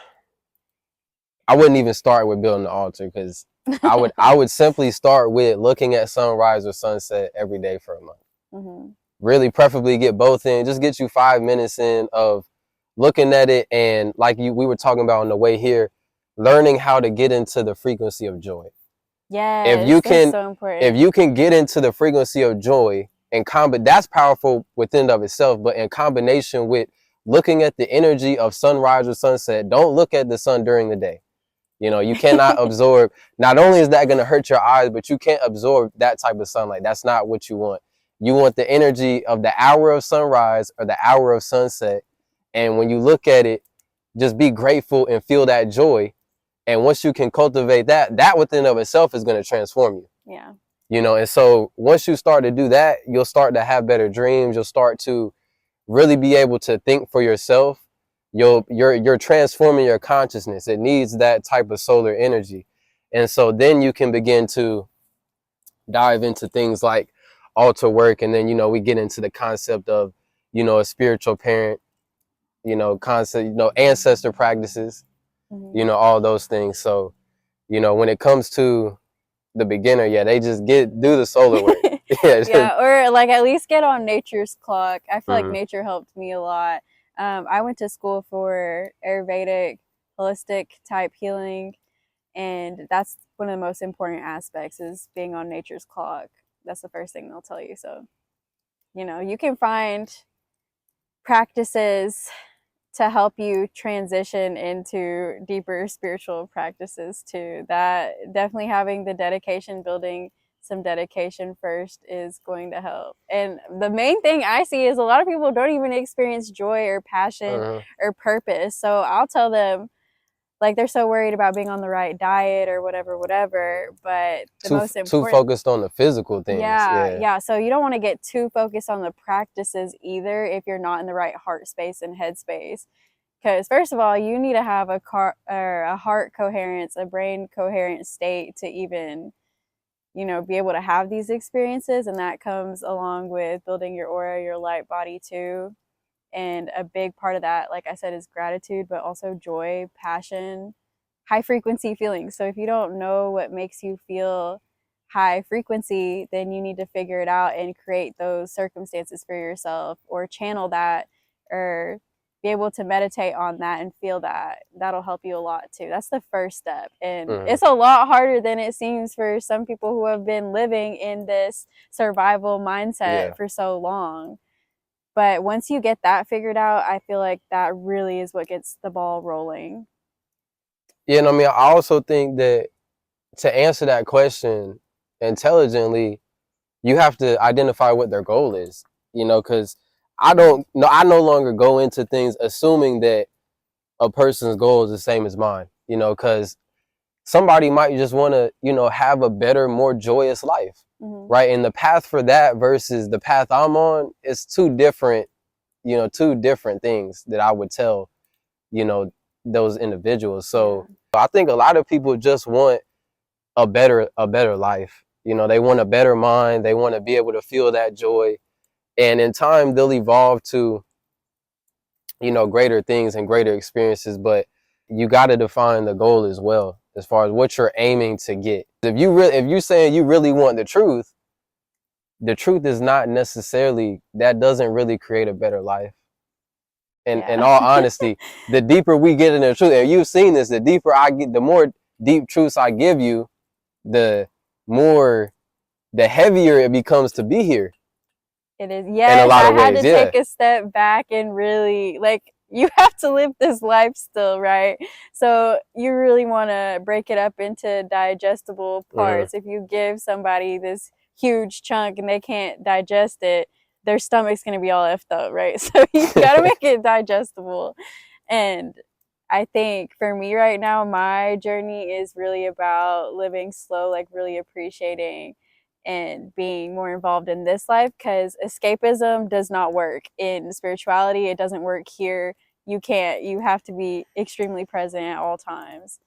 I wouldn't even start with building the altar because I would simply start with looking at sunrise or sunset every day for a month. mm-hmm. Really, preferably get both in. Just get you 5 minutes in of looking at it, and like we were talking about on the way here, learning how to get into the frequency of joy. If Yes, you that's can, so if important. you can get into the frequency of joy and that's powerful within and of itself. But in combination with looking at the energy of sunrise or sunset, don't look at the sun during the day. You know, you cannot absorb, not only is that going to hurt your eyes, but you can't absorb that type of sunlight. That's not what you want. You want the energy of the hour of sunrise or the hour of sunset. And when you look at it, just be grateful and feel that joy. And once you can cultivate that, that within of itself is going to transform you. Yeah. You know, and so once you start to do that, you'll start to have better dreams. You'll start to really be able to think for yourself. You're transforming your consciousness. It needs that type of solar energy. And so then you can begin to dive into things like altar work. And then, we get into the concept of, a spiritual parent, concept, ancestor practices, Mm-hmm. all those things. So, when it comes to the beginner, yeah, they just do the solar work. Yeah. Yeah, or like at least get on nature's clock. I feel like Mm-hmm. nature helped me a lot. I went to school for Ayurvedic, holistic type healing, and that's one of the most important aspects is being on nature's clock. That's the first thing they'll tell you. So, you can find practices to help you transition into deeper spiritual practices too. That definitely having the dedication, building some dedication first is going to help. And the main thing I see is a lot of people don't even experience joy or passion Mm-hmm. or purpose. So I'll tell them, like, they're so worried about being on the right diet or whatever, whatever. But the most Too important, focused on the physical things. yeah, Yeah. yeah. So you don't want to get too focused on the practices either if you're not in the right heart space and head space. Because first of all, you need to have a heart coherence, a brain coherent state to even, be able to have these experiences, and that comes along with building your aura, your light body too. And a big part of that, like I said, is gratitude, but also joy, passion, high frequency feelings. So if you don't know what makes you feel high frequency, then you need to figure it out and create those circumstances for yourself or channel that or be able to meditate on that and feel that. That'll help you a lot too. That's the first step. And Mm-hmm. it's a lot harder than it seems for some people who have been living in this survival mindset Yeah. for so long. But once you get that figured out, I feel like that really is what gets the ball rolling. Yeah. And I mean, I also think that to answer that question intelligently, you have to identify what their goal is, because I no longer go into things assuming that a person's goal is the same as mine, because somebody might just want to, have a better, more joyous life, Mm-hmm. right? And the path for that versus the path I'm on is two different things that I would tell, you know, those individuals. Yeah. So I think a lot of people just want a better life. They want a better mind. They want to be able to feel that joy. And in time they'll evolve to, greater things and greater experiences, but you got to define the goal as well as far as what you're aiming to get. If you're saying you really want the truth is not necessarily, that doesn't really create a better life. And in Yeah. all honesty, the deeper we get into the truth, and you've seen this, the deeper I get, the more deep truths I give you, the more, the heavier it becomes to be here It is. in a Yes, lot I of had ways. to Yeah. take a step back and really, like, you have to live this life still, right? So you really want to break it up into digestible Mm-hmm. parts. If you give somebody this huge chunk and they can't digest it, their stomach's going to be all effed up, right? So you got to make it digestible. And I think for me right now, my journey is really about living slow, like really appreciating and being more involved in this life, because escapism does not work in spirituality. It doesn't work here. You have to be extremely present at all times.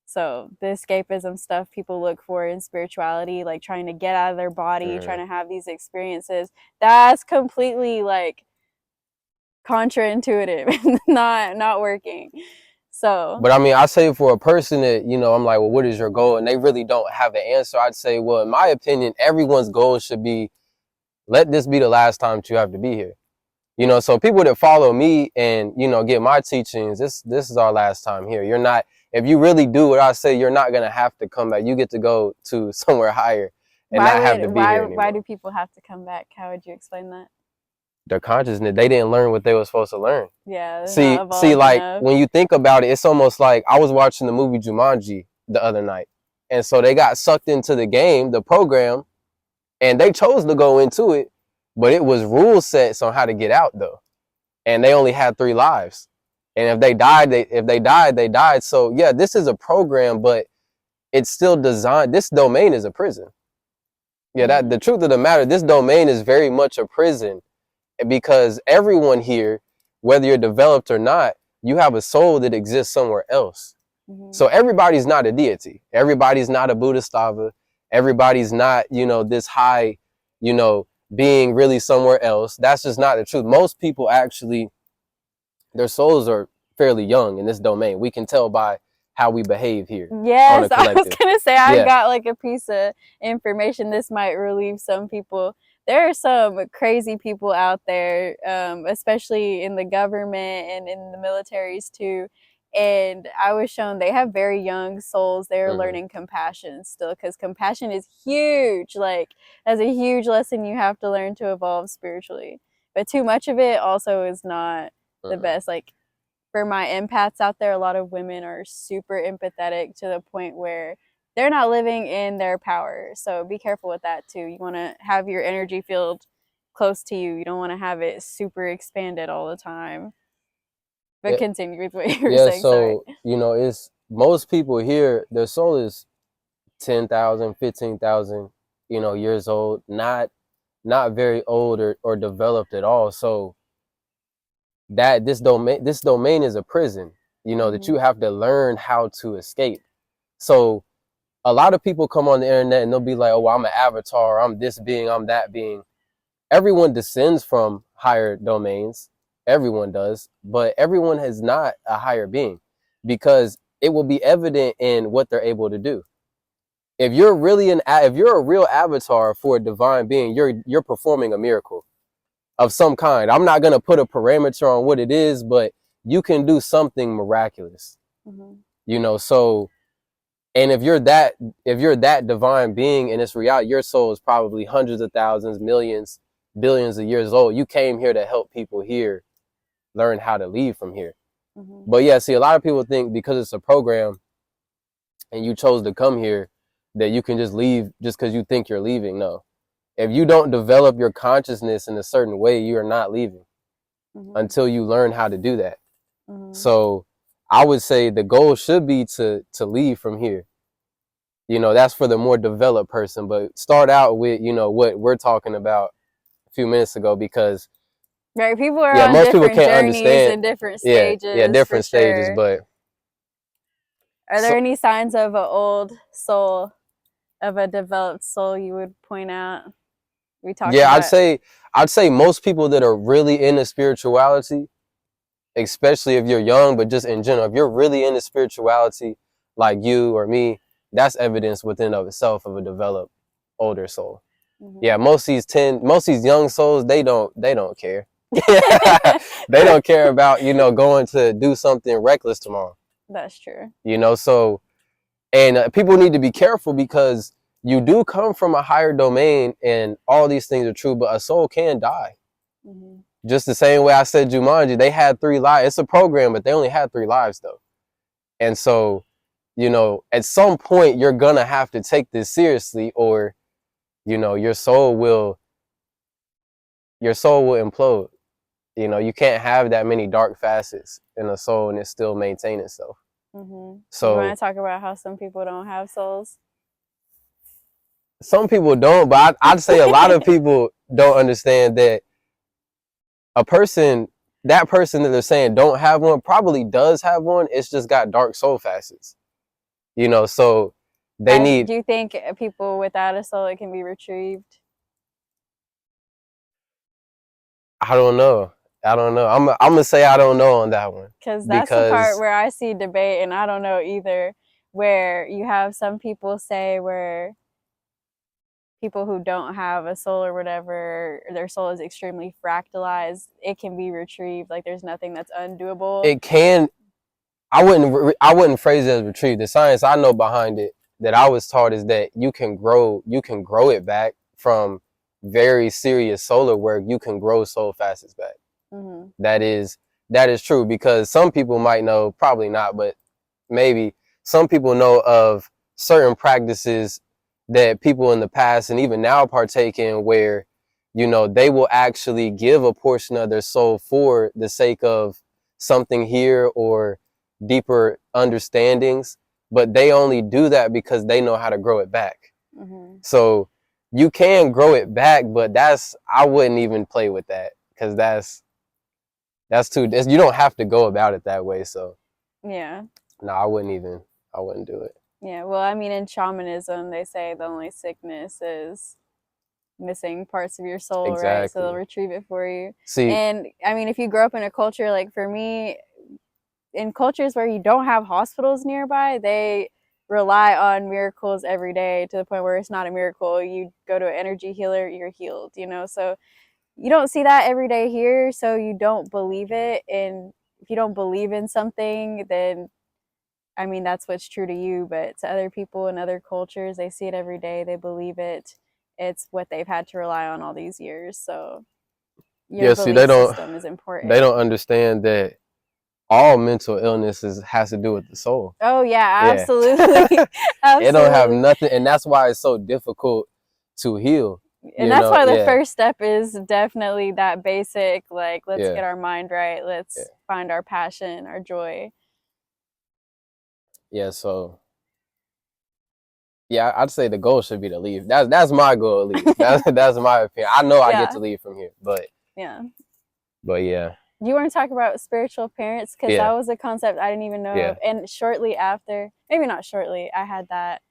So the escapism stuff people look for in spirituality, like trying to get out of their body, trying Mhm. to have these experiences, that's completely like contraintuitive, not working. So But I mean, I say for a person that, I'm like, well, what is your goal? And they really don't have an answer. I'd say, well, in my opinion, everyone's goal should be, let this be the last time that you have to be here. So people that follow me and, get my teachings, this is our last time here. You're not, if you really do what I say, you're not going to have to come back. You get to go to somewhere higher and why not have to would be here why anymore. do people have to come back? How would you explain that? Their consciousness, they didn't learn what they were supposed to learn. Yeah, they're See, not evolved like enough. when you think about it, it's almost like I was watching the movie Jumanji the other night. And so they got sucked into the game, the program, and they chose to go into it, but it was rule sets on how to get out though. And they only had 3 lives. And if they died, they died. So yeah, this is a program, but it's still designed. This domain is a prison. Yeah, that the truth of the matter, this domain is very much a prison because everyone here, whether you're developed or not, you have a soul that exists somewhere else. Mm-hmm. So everybody's not a deity. Everybody's not a Bodhisattva. Everybody's not, this high, being really somewhere else. That's just not the truth. Most people actually, their souls are fairly young in this domain. We can tell by how we behave here on Yes, a I was collective. gonna say I Yeah. got like a piece of information. This might relieve some people. There are some crazy people out there, especially in the government and in the militaries too. And I was shown they have very young souls. They're Mm-hmm. learning compassion still because compassion is huge. Like, that's a huge lesson you have to learn to evolve spiritually. But too much of it also is not the Mm-hmm. best. Like, for my empaths out there, a lot of women are super empathetic to the point where they're not living in their power. So be careful with that too. You want to have your energy field close to you. You don't want to have it super expanded all the time. But Yeah. continue with what you were Yeah. saying. Sorry. So, it's most people here, their soul is 10,000, 15,000, years old, not very old or developed at all. So that this domain is a prison, that Mm-hmm. you have to learn how to escape. So a lot of people come on the internet and they'll be like, oh, well, I'm an avatar, I'm this being, I'm that being. Everyone descends from higher domains. Everyone does, but everyone is not a higher being because it will be evident in what they're able to do. If you're a real avatar for a divine being, you're performing a miracle of some kind. I'm not going to put a parameter on what it is, but you can do something miraculous. Mm-hmm. So, and if you're that divine being in this reality, your soul is probably hundreds of thousands, millions, billions of years old. You came here to help people here learn how to leave from here. Mm-hmm. But yeah, see, a lot of people think because it's a program and you chose to come here that you can just leave just because you think you're leaving. No. If you don't develop your consciousness in a certain way, you are not leaving Mm-hmm. until you learn how to do that. Mm-hmm. So I would say the goal should be to leave from here. That's for the more developed person, but start out with, what we're talking about a few minutes ago, because Right. People are yeah, on most people different can't journeys understand. and different Yeah, stages for different stages, sure. but Are there so any signs of an old soul, of a developed soul you would point out? We talked yeah, I'd about. say I'd say most people that are really into spirituality, especially if you're young, but just in general, if you're really into spirituality, like you or me, that's evidence within of itself of a developed older soul. Mm-hmm. Yeah, most of these young souls, they don't care. They don't care about, going to do something reckless tomorrow. That's true. So, and people need to be careful because you do come from a higher domain and all these things are true, but a soul can die. Mm-hmm. Just the same way I said Jumanji, they had 3 lives. It's a program, but they only had 3 lives though. And so, at some point you're gonna have to take this seriously, or your soul will implode. You can't have that many dark facets in a soul and it still maintain itself. Mm-hmm. You want So to talk about how some people don't have souls? some people don't, but I'd say a lot of people don't understand that a person, that person that they're saying don't have one, probably does have one. It's just got dark soul facets. You know, so they need, Do you think people without a soul, it can be retrieved? I don't know. I don't know. I'm gonna say I don't know on that one Because that's the part because where I see debate, and I don't know either. Where you have some people say where people who don't have a soul or whatever, their soul is extremely fractalized, it can be retrieved. Like there's nothing that's undoable. it can. I wouldn't phrase it as retrieve. The science I know behind it that I was taught is that you can grow it back from very serious solar work. You can grow soul facets back. Mm-hmm. That is true because some people might know, probably not, but maybe some people know of certain practices that people in the past and even now partake in where, they will actually give a portion of their soul for the sake of something here or deeper understandings, but they only do that because they know how to grow it back. Mm-hmm. So you can grow it back, but I wouldn't even play with that because you don't have to go about it that way. So Yeah. no, I wouldn't do it. Yeah. Well, I mean, in shamanism, they say the only sickness is missing parts of your soul, right? So they'll Exactly. retrieve it for you. See, And I mean, if you grow up in a culture, like for me, in cultures where you don't have hospitals nearby, they rely on miracles every day to the point where it's not a miracle. You go to an energy healer, you're healed, So you don't see that every day here, so you don't believe it. And if you don't believe in something, then I mean, that's what's true to you, but to other people in other cultures, they see it every day, they believe it. It's what they've had to rely on all these years. So your yeah, see, belief system is they important. don't understand that all mental illnesses has to do with the soul. Oh yeah, Yeah. absolutely. It don't have Absolutely. nothing, and that's why it's so difficult to heal. And that's why the Yeah, first step is definitely that basic, like, let's yeah, get our mind right. yeah, Let's find our passion, our joy. yeah. So yeah, I'd say the goal should be to leave. That's my goal, at least. That's my opinion. I know I get Yeah. to leave from here, but Yeah. yeah, Do you want to talk about spiritual parents? Because that yeah, was a concept I didn't even know yeah. of. And shortly after, maybe not shortly, I had that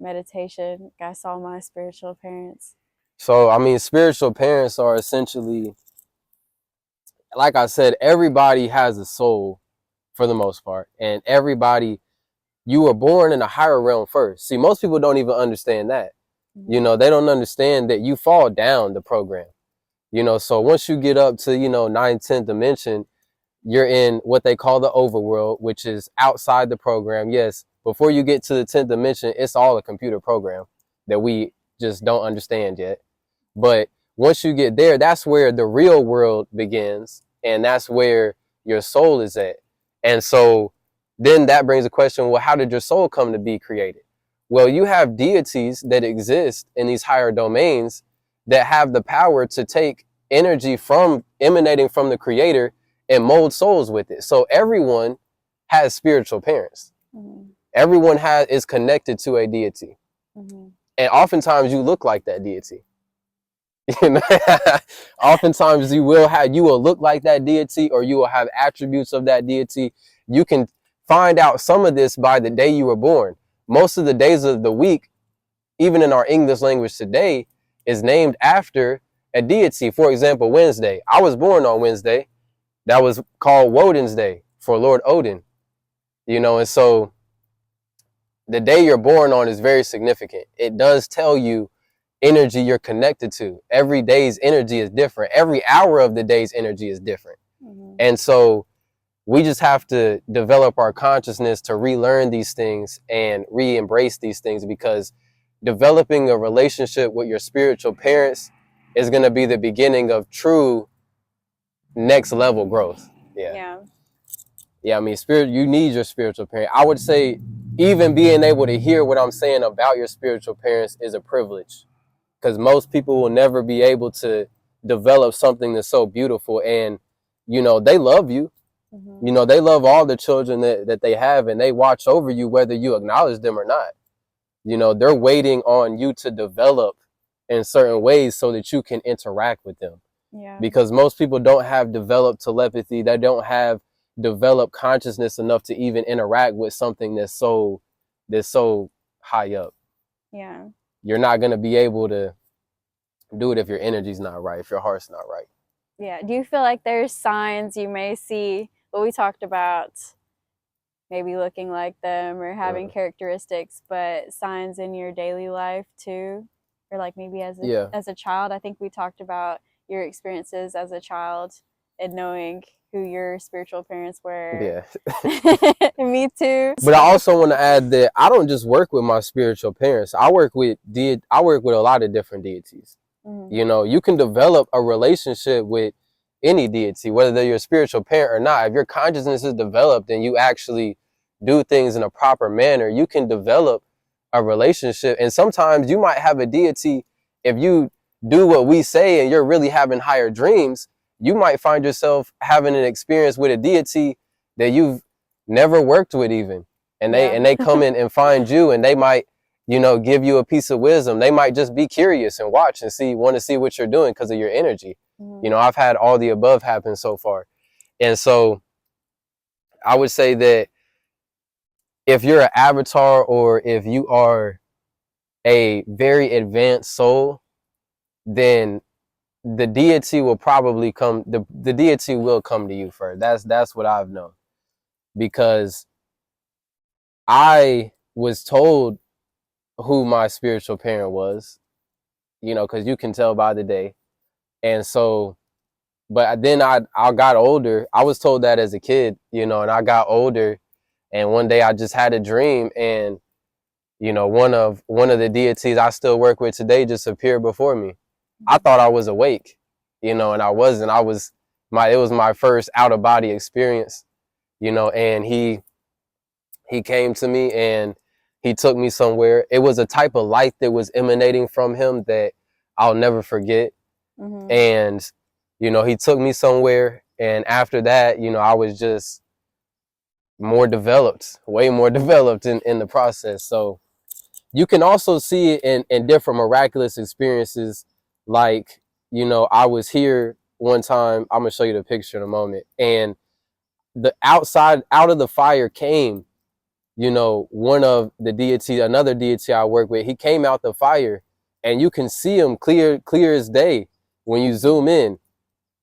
meditation. I saw my spiritual parents. So I mean, spiritual parents are essentially, like I said, everybody has a soul for the most part, and everybody, you were born in a higher realm first. See, most people don't even understand that. Mm-hmm. They don't understand that you fall down the program. So once you get up to, 9th, 10th dimension, you're in what they call the overworld, which is outside the program. Yes, before you get to the 10th dimension, it's all a computer program that we just don't understand yet. But once you get there, that's where the real world begins. And that's where your soul is at. And so then that brings the question, well, how did your soul come to be created? Well, you have deities that exist in these higher domains that have the power to take energy from emanating from the creator and mold souls with it. So everyone has spiritual parents. Mm-hmm. Everyone is connected to a deity. Mm-hmm. And oftentimes you look like that deity. You know? Oftentimes you will look like that deity, or you will have attributes of that deity. You can find out some of this by the day you were born. Most of the days of the week, even in our English language today, is named after a deity. For example, Wednesday. I was born on Wednesday. That was called Woden's Day for Lord Odin. And so the day you're born on is very significant. It does tell you energy you're connected to. Every day's energy is different. Every hour of the day's energy is different. Mm-hmm. And so we just have to develop our consciousness to relearn these things and re-embrace these things, because developing a relationship with your spiritual parents is going to be the beginning of true next level growth. Yeah. Yeah. Yeah, I mean, you need your spiritual parent. I would say even being able to hear what I'm saying about your spiritual parents is a privilege, because most people will never be able to develop something that's so beautiful. And, they love you. Mm-hmm. They love all the children that they have, and they watch over you whether you acknowledge them or not. They're waiting on you to develop in certain ways so that you can interact with them, Yeah. because most people don't have developed telepathy. They don't have developed consciousness enough to even interact with something that's so that's so high up. Yeah. You're not going to be able to do it if your energy's not right, if your heart's not right. Yeah. Do you feel like there's signs you may see? Well, we talked about maybe looking like them or having characteristics, but signs in your daily life too, or like maybe Yeah. as a child. I think we talked about your experiences as a child and knowing who your spiritual parents were. Yeah. Me too. But I also want to add that I don't just work with my spiritual parents. I work with a lot of different deities. Mm-hmm. You know, you can develop a relationship with any deity, whether they're your spiritual parent or not. If your consciousness is developed and you actually do things in a proper manner, you can develop a relationship. And sometimes you might have a deity, if you do what we say and you're really having higher dreams, you might find yourself having an experience with a deity that you've never worked with even. And they come in and find you, and they might, you know, give you a piece of wisdom. They might just be curious and watch and want to see what you're doing because of your energy. Mm-hmm. You know, I've had all the above happen so far. And so I would say that if you're an avatar or if you are a very advanced soul, then the deity will probably come, the deity will come to you first. That's what I've known. Because I was told who my spiritual parent was, you know, because you can tell by the day. And so, but then I got older. I was told that as a kid, you know, and I got older, and one day I just had a dream, and you know, one of the deities I still work with today just appeared before me. I thought I was awake, you know, and I wasn't. It was my first out of body experience, you know, and he came to me and he took me somewhere. It was a type of light that was emanating from him that I'll never forget. Mm-hmm. And, you know, he took me somewhere. And after that, you know, I was just more developed, way more developed in the process. So you can also see it in different miraculous experiences. Like, you know, I was here one time. I'm going to show you the picture in a moment. And out of the fire came, you know, one of the deity, another deity I work with. He came out the fire, and you can see him clear as day when you zoom in.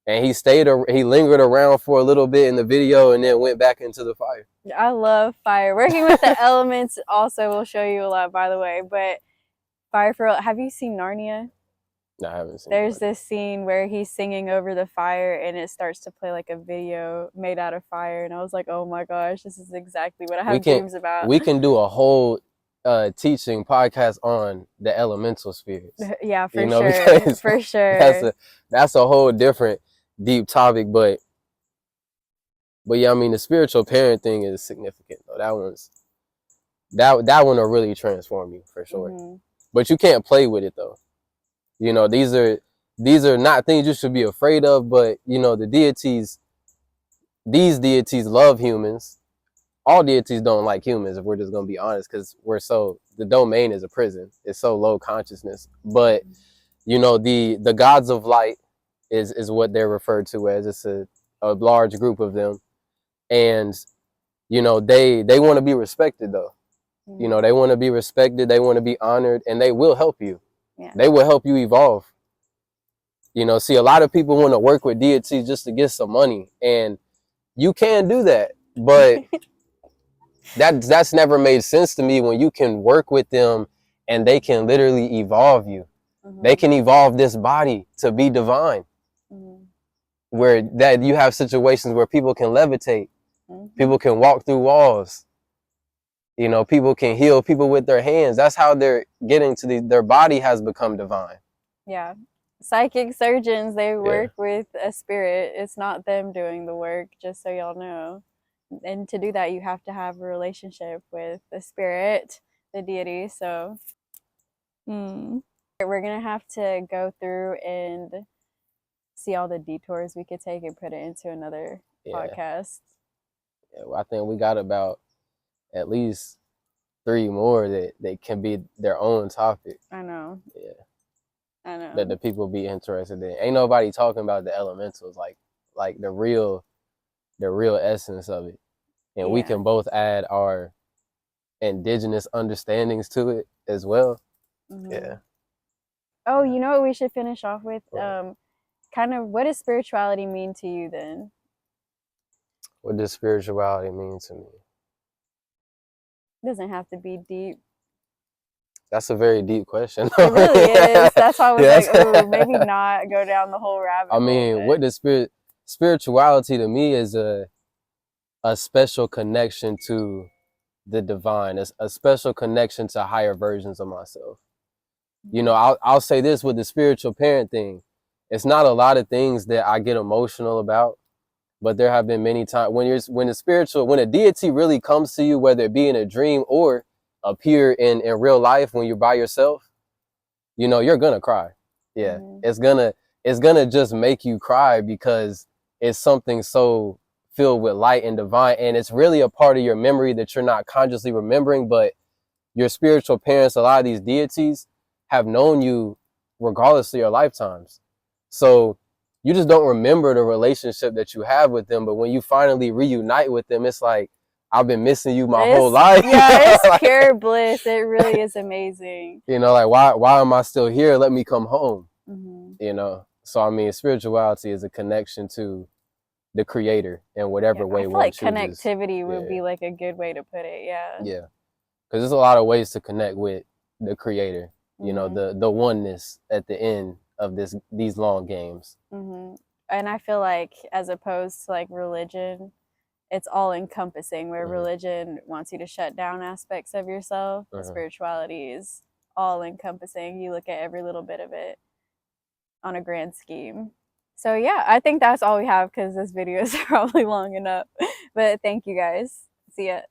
And he lingered around for a little bit in the video and then went back into the fire. I love fire. Working with the elements also will show you a lot, by the way. But fire for real. Have you seen Narnia? No, I haven't seen There's Narnia. this scene where he's singing over the fire and it starts to play like a video made out of fire. And I was like, oh my gosh, this is exactly what I have dreams about. We can do a whole teaching podcast on the elemental spheres. Yeah, for you know, sure. because For sure. That's a whole different deep topic, but yeah, I mean, the spiritual parent thing is significant though. That one will really transform you for sure. Mm-hmm. But you can't play with it though. You know, these are not things you should be afraid of, but you know, these deities love humans. All deities don't like humans, if we're just gonna be honest, because the domain is a prison. It's so low consciousness. But you know, the gods of light is what they're referred to as. It's a large group of them. And you know, they want to be respected though. Mm-hmm. You know, they want to be respected, they want to be honored, and they will help you. Yeah. They will help you evolve. You know, see, a lot of people want to work with deities just to get some money, and you can do that, but that's never made sense to me when you can work with them and they can literally evolve you. Mm-hmm. They can evolve this body to be divine. Mm-hmm. Where that you have situations where people can levitate, mm-hmm. people can walk through walls. You know, people can heal people with their hands. That's how they're getting to their body has become divine. Yeah. Psychic surgeons, they work with a spirit. It's not them doing the work, just so y'all know. And to do that, you have to have a relationship with the spirit, the deity. So we're going to have to go through and see all the detours we could take and put it into another podcast. Yeah, well, I think we got about at least 3 more that can be their own topic. I know. Yeah. I know. That the people be interested in. Ain't nobody talking about the elementals, like the real essence of it. And we can both add our indigenous understandings to it as well. Mm-hmm. Yeah. Oh, Yeah. you know what we should finish off with? Well, Kind of what does spirituality mean to you then? what does spirituality mean to me? It doesn't have to be deep. That's a very deep question. It really is. That's why I was like, Yes. oh, maybe not go down the whole rabbit I hole, mean, but what does spirituality to me is a special connection to the divine. It's a special connection to higher versions of myself. You know, I'll say this with the spiritual parent thing. It's not a lot of things that I get emotional about, but there have been many times when a deity really comes to you, whether it be in a dream or appear in real life when you're by yourself, you know, you're gonna cry. Yeah. mm-hmm. It's gonna just make you cry because it's something so filled with light and divine, and it's really a part of your memory that you're not consciously remembering, but your spiritual parents, a lot of these deities, have known you regardless of your lifetimes. So you just don't remember the relationship that you have with them. But when you finally reunite with them, it's like, I've been missing you my whole It's life. yeah, it's pure bliss. It really is amazing. You know, like why am I still here? Let me come home. Mm-hmm. You know. So I mean, spirituality is a connection to the creator in Yeah, whatever I way feel one like chooses. connectivity would Yeah. be like a good way to put it. Yeah. Yeah. Because there's a lot of ways to connect with the creator, you know, Mm-hmm. the oneness at the end of these long games. Mm-hmm. And I feel like as opposed to like religion, it's all encompassing. Where Hmm. religion wants you to shut down aspects of yourself, Hmm. spirituality is all encompassing. You look at every little bit of it on a grand scheme. So yeah, I think that's all we have because this video is probably long enough. But thank you guys. See ya.